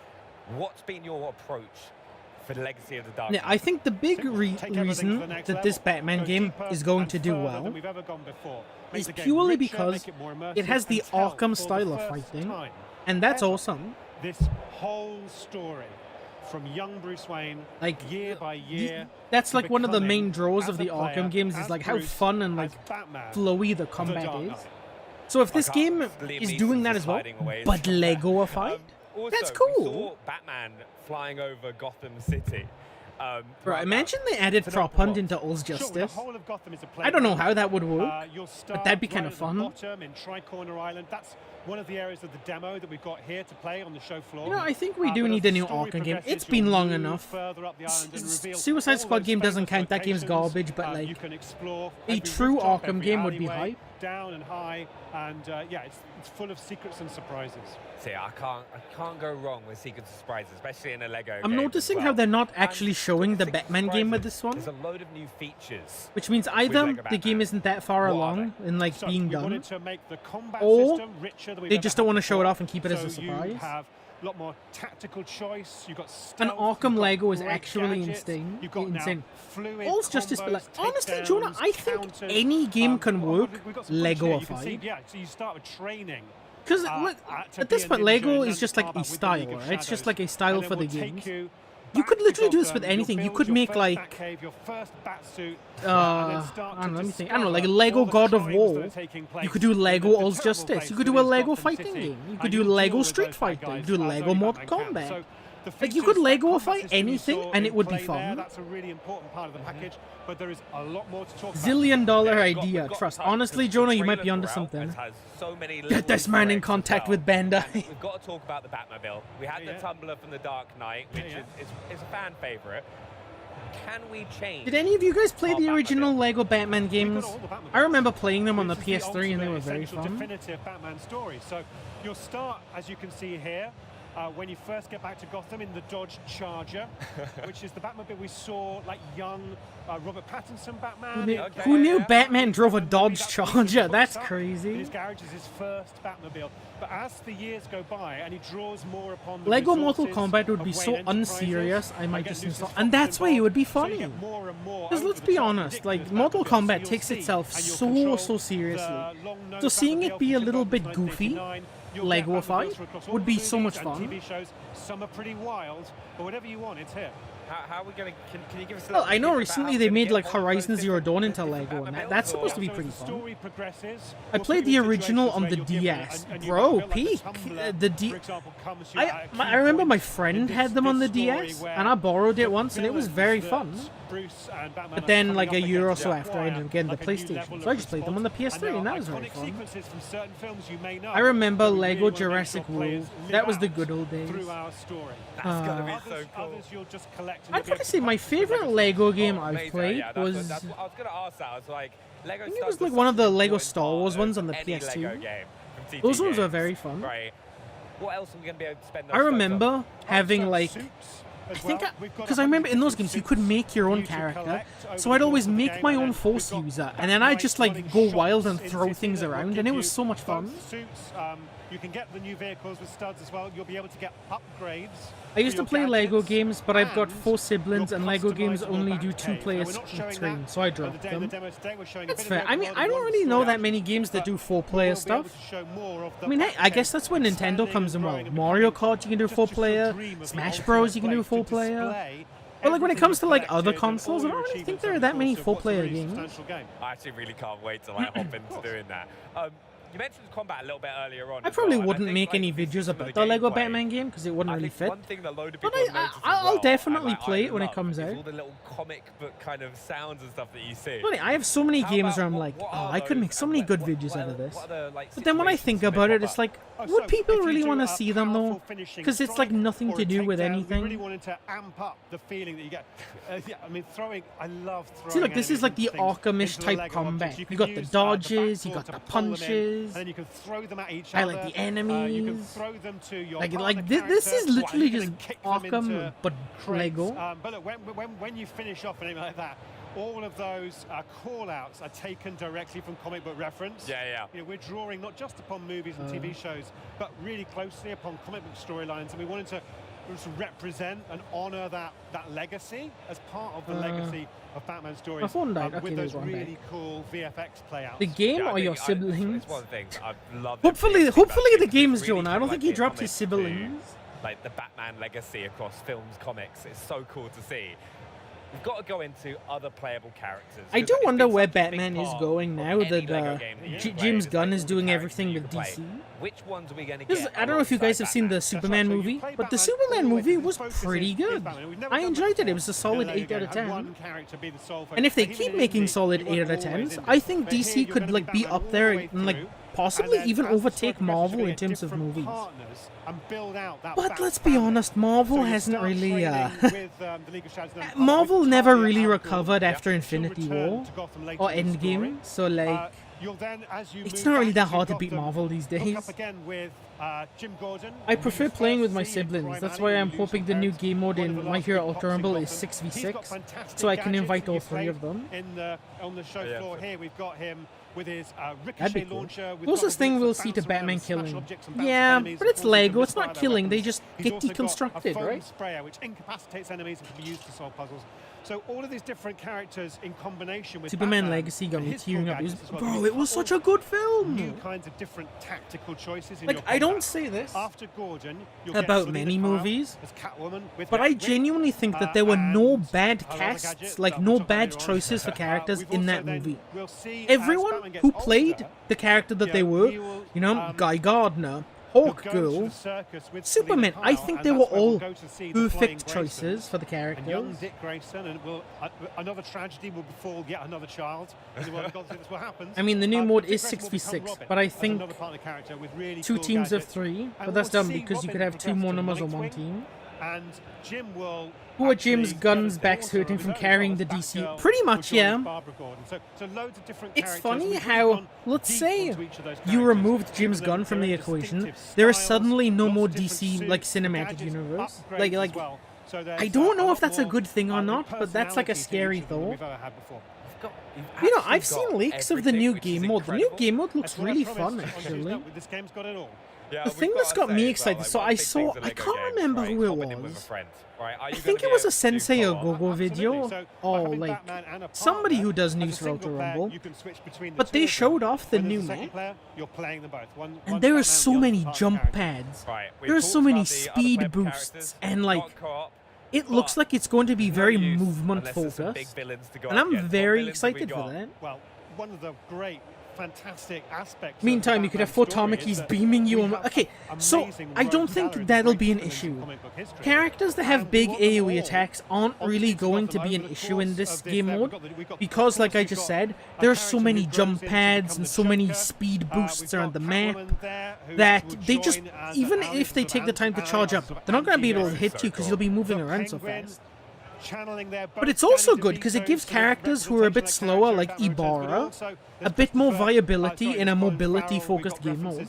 What's been your approach for the Legacy of the Dark Yeah, Knight? I think the big reason that this Batman game is going to do well is purely because it has the Arkham style of fighting, and that's awesome. This whole story from young Bruce Wayne, like year by year. That's like one of the main becoming, draws as of a the player, Arkham games is as like how Bruce, fun and like as Batman, flowy the the combat Dark is. Knight. So if this game Liam is Neeson's doing that just as well, hiding away but somewhere. Lego-ified, Also, that's we cool. saw Batman flying over Gotham City. Bro, imagine they added Prop Hunt into Oz Sure, the Justice. whole of Gotham is a I don't know how that would playground. work, You'll but start that'd be kind right of at the fun. bottom in Tri-Corner Island. That's one of the areas of the demo that we've got here to play on the show floor. You know, I think we do but as need the a new story Arkham game. progresses, It's been you'll long move enough. further up the island and reveal Suicide all Squad those game doesn't famous count. That game's locations. garbage, but You like can explore a every true rooftop, Arkham every game would be alleyway, hype. down and high, and yeah, it's full of secrets and surprises. See, I can't go wrong with Secrets and Surprises, especially in a Lego I'm game noticing as how well. they're not And actually showing the Secrets and Batman game with Surprises, this one, There's a load of new features. which means with either Lego the game Batman. isn't that far What are along in like So being we done, wanted to make the combat or system richer than we've they ever just had don't want to show it before. off and keep it as a So you surprise. have a lot more tactical choice. You've got An stealth, Arkham you've got Lego is great actually gadgets, insane. You've got insane. now fluid All's Justice, but like, combos, honestly, Jonah, I think counters. any game can work we've got some footage here. You can see, Lego-ified. yeah, so you start with training. Because at this point, Lego is just like a style, right? It's just like a style for the games. You could literally do this with anything. You could make like, I don't know, let me think. I don't know, like a Lego God of War. You could do Lego All's Justice. You could do a Lego fighting game. You could do Lego Street Fighter. You could do Lego Mortal Kombat. Like you could Lego-ify anything and it would be fun. That's a really important part of the package, but there is a lot more to talk about. $1 idea. Trust. Honestly, Jonah, you might be onto something. Get this man in contact with Bandai. We've got to talk about the Batmobile. We had the Tumbler from the Dark Knight, which is a fan favorite. Can we change? Did any of you guys play the original Lego Batman games? I remember playing them on the PS3 and they were very fun. Definitive Batman story. So you'll start, as you can see here, when you first get back to Gotham in the Dodge Charger, which is the Batmobile we saw, like young Robert Pattinson Batman. Who knew Batman drove a Dodge Charger? That's crazy. His garage is his first Batmobile. But as the years go by and he draws more upon the Lego Mortal Kombat would be so unserious, I might just install. And that's why it would be funny. Because let's be honest, like Mortal Kombat takes itself so seriously. So seeing it be a little bit goofy, Lego-ified, would be so much fun. TV shows, some are pretty wild, but whatever you want, it's here. How are we going to... Can you give us a Well, I know recently they made like Horizon Zero Dawn into Lego, and that's supposed to be pretty fun. I played the original on the DS. Bro, peak. I remember my friend had them on the DS, and I borrowed it once, and it was very fun. But then, like a year or so after, I ended up getting the PlayStation, so I just played them on the PS3, and that was very fun. I remember Lego Jurassic World. That was the good old days. That's gonna be so cool. I'd probably say my favorite Lego game I've played was... I was going to ask that. I was like, Lego I think it was like one of the Lego Star Wars ones on the PS2. Those ones were very fun. Right. What else are we going to be able to spend those I remember having like... because I remember in those games you could make your own character, so I'd always make my own Force user, and then I'd just like go wild and throw things around, and it was so much fun. You can get the new vehicles with studs as well. You'll be able to get upgrades. I used to play Lego games, but I've got 4 siblings, and Lego games only do 2 players screen, so I dropped them. That's fair. I mean, I don't really know that many games that do 4-player stuff. I mean, hey, I guess that's where Nintendo comes in well. Mario Kart, you can do 4-player. Smash Bros, you can do 4-player. But like when it comes to like other consoles, I don't really think there are that many 4-player games. I actually really can't wait to like hop into doing that. You mentioned combat a little bit earlier on. I probably wouldn't make any videos about the Lego Batman game because it wouldn't really fit. But I'll definitely play it when it comes out. All the little comic book kind of sounds and stuff that you see. Funny, I have so many games where I'm like, oh, I could make so many good videos out of this. But then when I think about it, it's like, would people really want to see them though? Because it's like nothing to do with anything. Really wanted to amp up the feeling that you get. Yeah, I mean, I love throwing. See, look, this is like the Arkham-ish type combat. You got the dodges, you got the punches. And then you can throw them at each I other. like the enemies. You can throw them to your this is literally just Arkham, but Lego. But look, when you finish off an enemy like that, all of those call-outs are taken directly from comic book reference. Yeah. You know, we're drawing not just upon movies and TV shows, but really closely upon comic book storylines, and we wanted to represent and honor that legacy as part of the legacy of Batman stories. My phone died. With those really cool VFX playouts. The game or your siblings? It's one thing I love. Hopefully the game's Jonah. I don't think he dropped his siblings. Like the Batman legacy across films, comics. It's so cool to see. We've got to go into other playable characters. I do wonder where Batman is going now that James Gunn is doing everything with DC. Which ones are we going to get? I don't know if you guys have seen the Superman movie, but the Superman movie was pretty good. I enjoyed it. It was a solid 8 out of 10. And if they keep making solid 8 out of 10s, I think DC could like be up there and like possibly even overtake Marvel in terms of movies. But let's be honest, Marvel hasn't really... Marvel never really recovered after Infinity War or Endgame, so like... You'll then, as you It's move not really back that hard to Gotham, beat Marvel these hook days. up again with Jim Gordon. I prefer playing with my siblings. That's why I'm hoping the new game mode in My Hero Ultra Rumble is 6v6, so I can invite all 3 of them. On the show floor here, we've got him with his That'd be ricochet cool. launcher. Closest thing we'll see to Batman killing. Yeah, but it's Lego. It's not killing. They just get deconstructed, right? Sprayer, which incapacitates enemies and can be used to solve puzzles. So all of these different characters in combination with Superman Batman Legacy got me and his tearing cool up. gadgets as well. Bro, it was such a good film. New kinds of different tactical choices in Like, your I don't combat. say this After Gordon, you'll about get many Selena Kyle movies, as Catwoman with but I Red Wing. genuinely think that there were no bad Another casts, gadget like that no we'll talk bad about later on. choices for characters We've in also that then- movie. we'll see as Everyone Batman gets who played older, the character that they he were, will, you know, Guy Gardner, Hawk he'll go to Girl, the circus with Superman. Selena I Kyle, think and they were that's where we'll all go to see the Flying perfect Grayson. choices for the And young characters. Dick Grayson, and another tragedy will befall yet another child. In the world of Gotham, that's what happens. I mean, the new mode Dick is Grayson will 6v6, become Robin but I as think another partner character with really 2 cool teams of gadgets. 3, And but that's we'll dumb see because you Robin could have 2 progress more to numbers on one Nightwing, team. And Jim will. Who are Jim's actually guns go backs to hurting his from own carrying role the as DC? Batgirl, Pretty will much, join yeah. Barbara Gordon. So loads of different It's characters. funny We've how, gone let's deep say, onto each of those you characters, removed giving Jim's them gun from the their equation. distinctive There is styles, suddenly no lots more of different DC suits, like cinematic gadgets, universe. upgrades Like as well. So I there's, don't know lot if that's a more, good thing or not, but that's like a personality to scary each of them than thought. we've ever had before. You know, actually I've seen got leaks of the new game mode. The new game mode looks That's what I really promised fun, on Tuesday. actually. This game's got it all. Yeah, The thing that's got me excited, so I saw, I can't remember who it was. I think it was a Sensei Ogogo video, or like somebody who does news for Ultra Rumble, but they showed off the new map, and there are so many jump pads, there are so many speed boosts, and like, it looks like it's going to be very movement focused, and I'm very excited for that. Well, one of the great fantastic aspects. Meantime, you could have Photomikis beaming you on. Okay, so I don't think that'll be an issue. Characters that have big AoE attacks aren't really going to be an issue in this game mode because, like I just said, there are so many jump pads and so many speed boosts around the map that they just, even if they take the time to charge up, they're not going to be able to hit you because you'll be moving around so fast. But it's also good because it gives characters who are a bit slower, like Ibarra, a bit more viability in a mobility-focused game mode.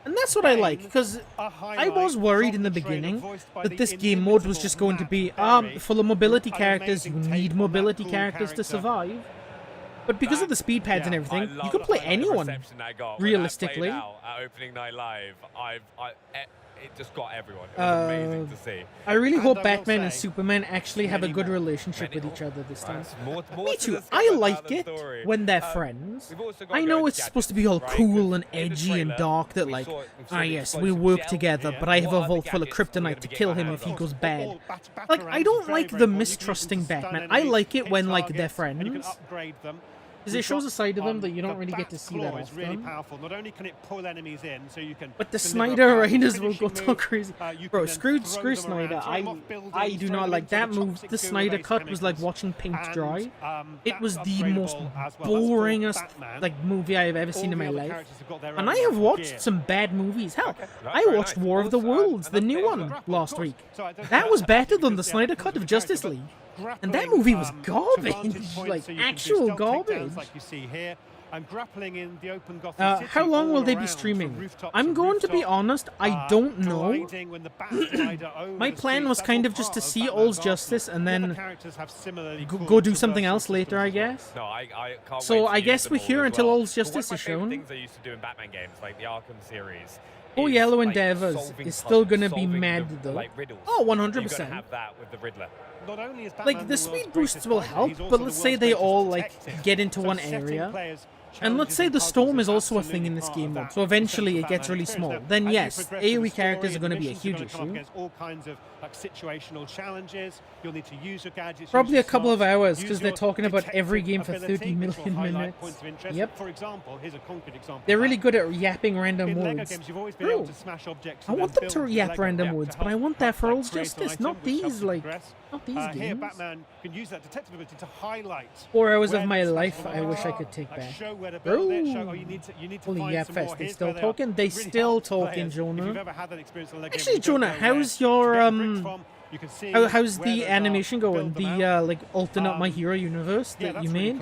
And that's what I like, because I was worried in the beginning that this game mode was just going to be, full of mobility characters, you need mobility characters to survive. But because of the speed pads and everything, you can play anyone, realistically. Opening night live, it just got everyone. It was amazing to see. I really hope Batman and Superman actually have a good relationship with each other this time. Me too. I like it when they're friends. I know it's supposed to be all cool and edgy and dark that like, yes, we work together, but I have a vault full of kryptonite to kill him if he goes bad. Like, I don't like the mistrusting Batman. I like it when like they're friends. Because it shows a side of them that you don't really get to see that often. Really powerful. Not only can it pull enemies in, so you can. But the Snyder Raiders will go so crazy. Bro, screw Snyder. I do not like that move. The Snyder cut was like watching paint dry. It was the most boringest like movie I have ever seen in my life. And I have watched some bad movies. Hell, I watched War of the Worlds, the new one, last week. That was better than the Snyder cut of Justice League. And that movie was garbage, like actual garbage. How long will they be streaming? I'm going to be honest, I don't know. My plan was kind of just to see All's Justice and then go do something else later, I guess. No, I can't so wait to I guess use we're them all here as until well. All's Justice But is one of my shown. favorite things I used to do in Batman games, like the Arkham series. Oh, is, Yellow like, Endeavors solving is still puzzles, gonna be solving mad the, though. like, riddles. Oh, You're gonna 100%. have that with the Riddler. Like, the speed boosts will help, but let's say they all, like, get into one area. And let's say the storm is also a thing in this game mode, so eventually it gets really small. Then yes, AoE characters are going to be a huge issue. Probably a couple of hours, because they're talking about every game for 30 million minutes. Yep. They're really good at yapping random words. Bro, I want them to yap random words, but I want that for All's Justice, not these, like, not these games. 4 hours of my life I wish I could take back. Bro, holy yap fest, they still talking? They still talking, Jonah. Actually, Jonah, how's your, how's the animation going? The, like, alternate My Hero universe that you made?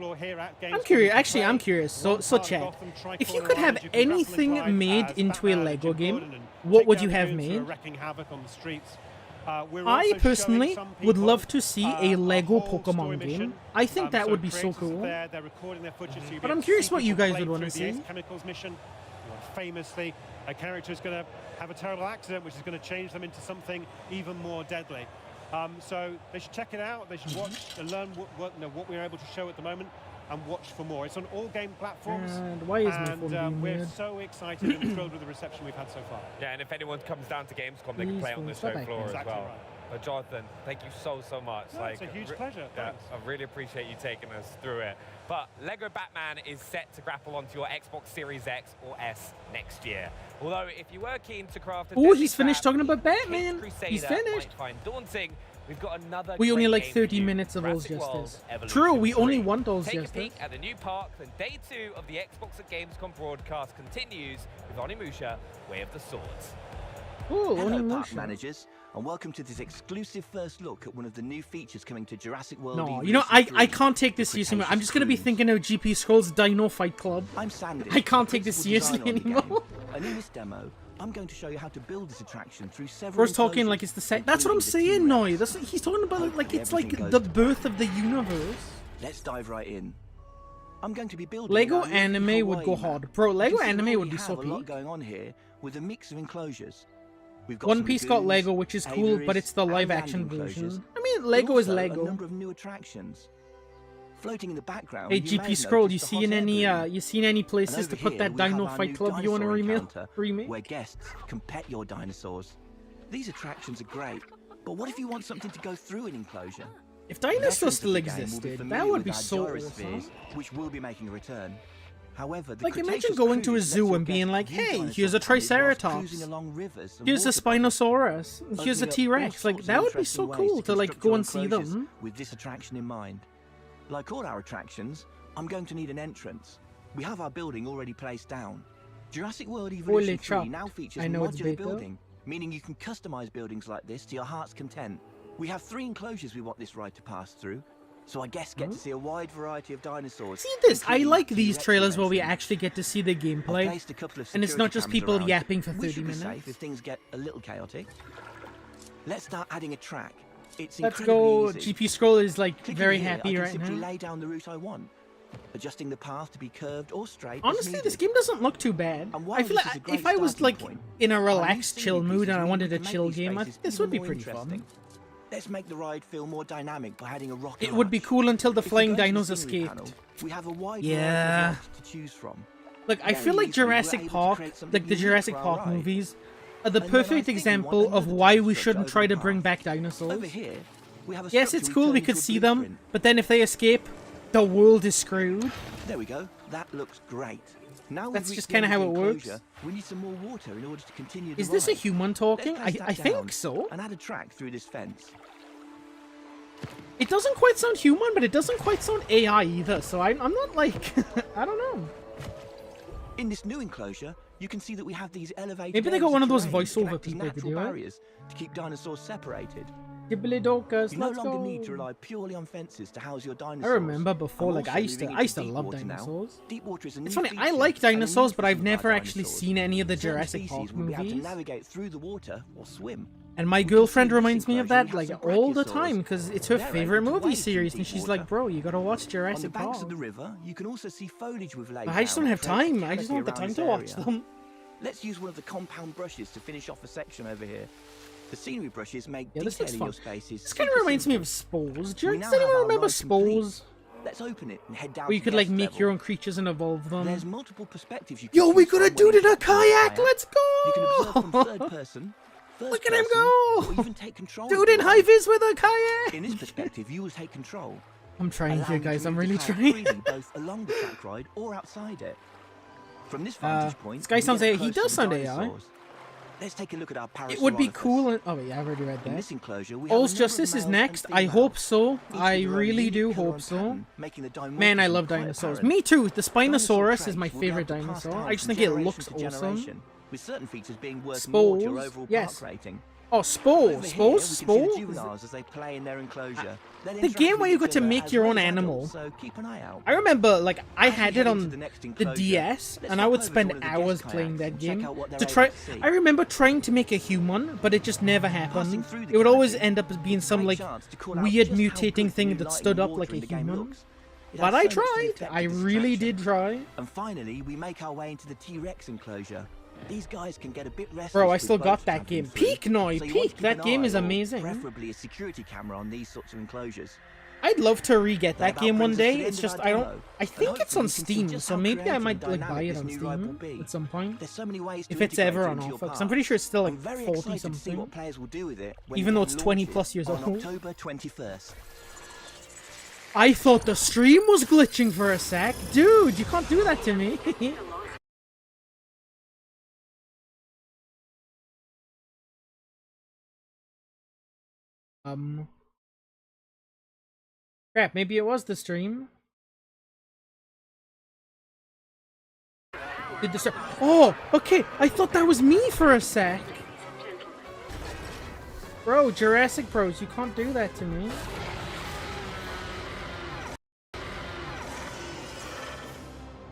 floor here at Gamescom. I'm curious. Actually, I'm curious. So Chad, if you could have anything made into a Lego game, what would you have made? I personally would love to see a Lego Pokemon game. I think that would be so cool. But I'm curious what you guys would want to see. Famously, a character is going to have a terrible accident, which is going to change them into something even more deadly. So they should check it out. They should watch and learn what we're able to show at the moment. and watch for more. It's on all game platforms, and why is my phone being we're weird? so excited and thrilled with the reception we've had so far. Yeah, and if anyone comes down to Gamescom, they can Please play it on the stop show it. floor Exactly as well. right. But Jonathan, thank you so much. No, it's a huge pleasure. Yeah, Thanks. I really appreciate you taking us through it. But Lego Batman is set to grapple onto your Xbox Series X or S next year. Although, if you were keen to craft a Oh, deadly he's finished trap talking about Kid Batman. Crusader He's finished. might find daunting, we've got another We only great like game 30 for you, minutes of All's Jurassic World Justice. Evolution True, we only 3. want All's Take a Justice. peek at the new parks, and day 2 of the Xbox at Gamescom broadcast continues with Onimusha, Way of the Swords. Oh, Hello, park managers, and welcome to this exclusive first look at one of the new features coming to Jurassic World. No, you know, I can't take this seriously. I'm just gonna be thinking of GP Scroll's Dino Fight Club. I'm Sandy. I can't take this seriously anymore. And in this demo, I'm going to show you how to build this attraction through several. First talking like it's the set. That's what I'm saying, Noy. He's talking about it like it's like the birth of the universe. Let's dive right in. I'm going to be building. Lego anime would go hard, bro. Lego anime would be so peak. A lot peak. going on here with a mix of enclosures. We've got One Piece got Lego, which is cool, but it's the live-action version. I mean, Lego is Lego. A number of new attractions. Floating in the background. Hey, GP Scroll, you seen any places to put that Dino Fight Club you want to remake? Where guests can pet your dinosaurs. These attractions are great, but what if you want something to go through an enclosure? If dinosaurs still existed, that would be so awesome. Which will be making a return. However, like, imagine going to a zoo and being like, hey, here's a Triceratops, here's a Spinosaurus, here's a T-Rex. Like, that would be so cool to, like, go and see them. With this attraction in mind. Like all our attractions, I'm going to need an entrance. We have our building already placed down. Jurassic World Evolution 3 now features modular building, meaning you can customize buildings like this to your heart's content. We have 3 enclosures we want this ride to pass through. So I guess get to see a wide variety of dinosaurs. See this? I like these trailers where we actually get to see the gameplay, and it's not just people yapping for 30 minutes. Safe if things get a little chaotic. Let's start adding a track. It's Let's go. easy. GP Scroll is like very here, happy I right can simply now. lay down the route I want, adjusting the path to be curved or straight. Honestly, this game doesn't look too bad. I feel like if I was like in a relaxed, chill mood and I wanted a chill game, this would be pretty fun. Let's make the ride feel more dynamic by adding a rocket. It would be cool until the flying dinos escaped. We have a wide yeah. to choose from. Look, I feel like Jurassic Park, like the Jurassic Park movies, are the perfect example of why we shouldn't try to bring back dinosaurs. Over here, we have a yes, it's cool we could see them, but then if they escape, the world is screwed. There we go. That looks great. Now that's just kind of how it works. We need some more water in order to continue the Is this a ride. human talking? I think down so. And add a track through this fence. It doesn't quite sound human, but it doesn't quite sound AI either, so I'm not like... I don't know. In this new enclosure, you can see that we have these elevated Maybe they got one of those terrain voiceover connecting people to natural do it. barriers to keep dinosaurs separated. Dibbly-dokas, You no let's longer go. need to rely purely on fences to house your I dinosaurs. remember before, I'm like, also I used moving to into love deep water now. dinosaurs. Deep water is a It's new funny, I feature like and a new dinosaurs, but I've system never about actually dinosaurs. seen any of the Certain Jurassic species Park will be able to movies. navigate through the water or swim. And my girlfriend reminds me of that, like, all the time, because it's her favorite movie series, and she's like, bro, you gotta watch On the Jurassic banks Park. of the river, you can also see foliage with laid But I just down don't have to create time, I just don't have the canopy time around to this watch area. them. Let's use one of the compound brushes to finish off a section over here. The scenery brushes make Yeah, this looks detailing fun. your spaces. This kind of reminds me of Spores. We Does now anyone have our remember ride complete. Spores? Let's open it and head down Where you to could, like, guest make level. your own creatures and evolve them. There's multiple perspectives you can Yo, we choose got a from when dude in you a kayak! kayak. Let's go! You can observe from third person, first Look at him person, go! or even take control. Dude of in the high ride. vis with a kayak! In this perspective, you will take control. I'm trying here, allowing you guys. to I'm move the really kayak trying. freely, both along the track ride or outside it. From this vantage point, this guy we sounds get AI. He close to does the sound AI. dinosaurs. Let's take a look at our It would be Parasaurolophus. cool. Oh, wait, I've already read In that. this enclosure, we have a All's number of Justice is males next. and I females, hope so. each I with their own really unique do colour hope and so. pattern, making the Man, I dimorphism love quite dinosaurs. apparent. Me too. The Dinosaur Spinosaurus traits is my will be able favorite to pass dinosaur. down I just from think it generation looks to awesome. generation, with certain features being worth more to your Spores, overall yes. park rating. Oh, Spore. Over here, Spore? we can see the Spore? juveniles as they play in their enclosure. They'll The interact game with where you each got to other make as your well own as animal. adults, so keep an eye out. I remember, like, I As we had head it into on the next the enclosure, DS, let's and I hop would over to spend one of the hours guest playing kayaks that and check game out what they're to able try. to see. I remember trying to make a human, but it just never happened. through the It would always canopy, end up as being some great like chance to call out weird just how mutating good thing blue that light stood and up water like a in the game human. looks. It But has I so much to tried. affect I this really attraction. did try. And finally, we make our way into the T-Rex enclosure. These guys can get a bit restless. Bro, I with still got boats that traveling game. through, Peak, Noi, so you want to peak. keep That an game eye is or amazing. Preferably a security camera on these sorts of enclosures. I'd love to re-get that game one day. It's just I think it's on Steam, so maybe I might like buy it on Steam at some point. There's so many ways to if it's ever on integrate into offer, your because I'm pretty sure it's still like I'm very 40 excited to see something. what players will do with it when Even the though game it's 20 launches plus years on old. October 21st. I thought the stream was glitching for a sec. Dude, you can't do that to me. Crap, maybe it was the stream. Did the stream... Oh, okay, I thought that was me for a sec. Bro, Jurassic Bros, you can't do that to me.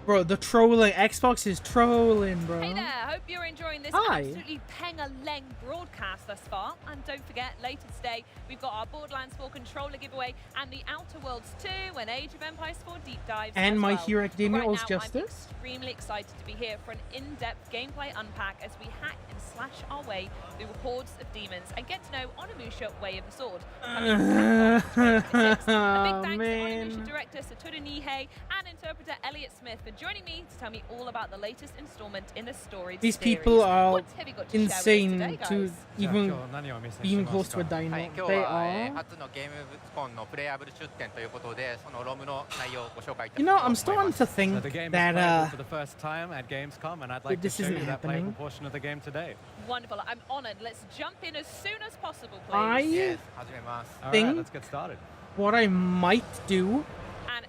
Bro, the trolling. Xbox is trolling, bro. Hey there, hope you're enjoying this Hi. absolutely peng-a-leng broadcast thus far. And don't forget, later today, we've got our Borderlands 4 controller giveaway and the Outer Worlds 2 and Age of Empires 4 deep dives And as My well. Hero Academia Right was now, Justice. I'm extremely excited to be here for an in-depth gameplay unpack as we hack and slash our way through hordes of demons and get to know Onimusha Way of the Sword. Coming from Capcom 2026. A big thanks to Onimusha director Satoru Nihei and interpreter Elliot Smith for joining me to tell me all about the latest installment in the story. These series. people are What have you got to share with us insane today, to guys? even being close to a dino. はい、今日 They は、 are. 初のゲームコンのプレイヤブル出展ということで、そのロムの内容をご紹介いたし You ま know, す I'm starting to think that for the first time at Gamescom, and I'd like this to show isn't you that playable happening. portion of the game today. Wonderful. I'm honoured. Let's jump in as soon as possible, please. I Yes, 始めます。 All right, think let's get started. what I might do,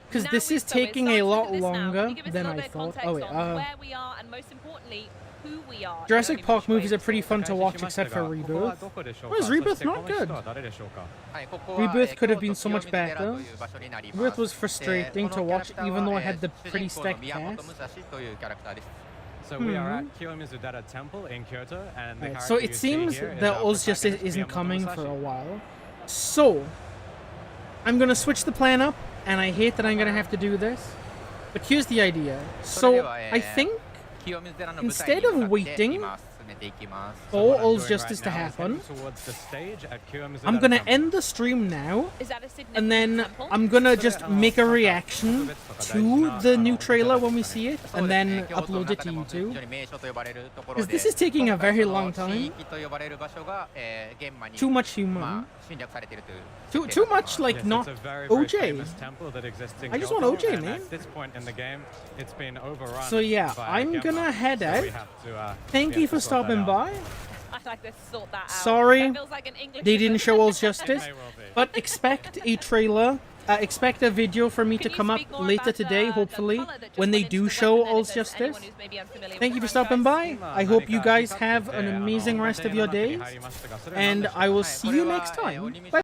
because Now this is so we're taking starting a to look lot at this now. Can longer you give us a than little I bit of thought. context Oh wait, on where we are and most importantly, who we are. Jurassic in Park Onimusha movies Way are of the pretty fun Sword. to watch except for Rebirth. Why is Rebirth not good? はい、ここは Rebirth could have been 京 so 都 much 清水寺 better. という場所になります Rebirth was frustrating to watch even though I had the 主 pretty 人公の stacked 宮本 cast. 武蔵というキャラクターです。 So we are at Kiyomizu-dera Temple in Kyoto, and the Right, character so you it see seems here is that our Oz Justice protagonist, isn't Miyamoto coming Musashi. for a while. So, I'm gonna switch the plan up, and I hate that I'm gonna have to do this. But here's the idea. So, I think 清水寺の舞台に instead 向か of って waiting 今進めていきます。 for Oz Justice to happen, I'm gonna end the stream now, Is that a significant and then temple? I'm gonna just make a reaction to the new trailer when we see it, and then upload it to YouTube. 非常に名所と呼ばれるところ Because で this is taking a very long その time. 地域と呼ばれる場所が、現場に Too much human. まあ侵略されているという Too much, like, Yes, not it's a very, very OJ. famous temple that exists in I just want Kyoto, OJ, and man. At this point in the game, it's been overrun. So yeah, by I'm Gemma, gonna head so out. we have to, Thank we you have for to sort that stopping out. by. I'd like to sort that out. Sorry, That feels like an English they didn't show Oz Justice, May well be. but expect a trailer. Expect a video for me to come up later today, hopefully, when they do show Oz Justice. Thank you for stopping by. I hope you guys have an amazing rest of your days, and I will see you next time. Bye.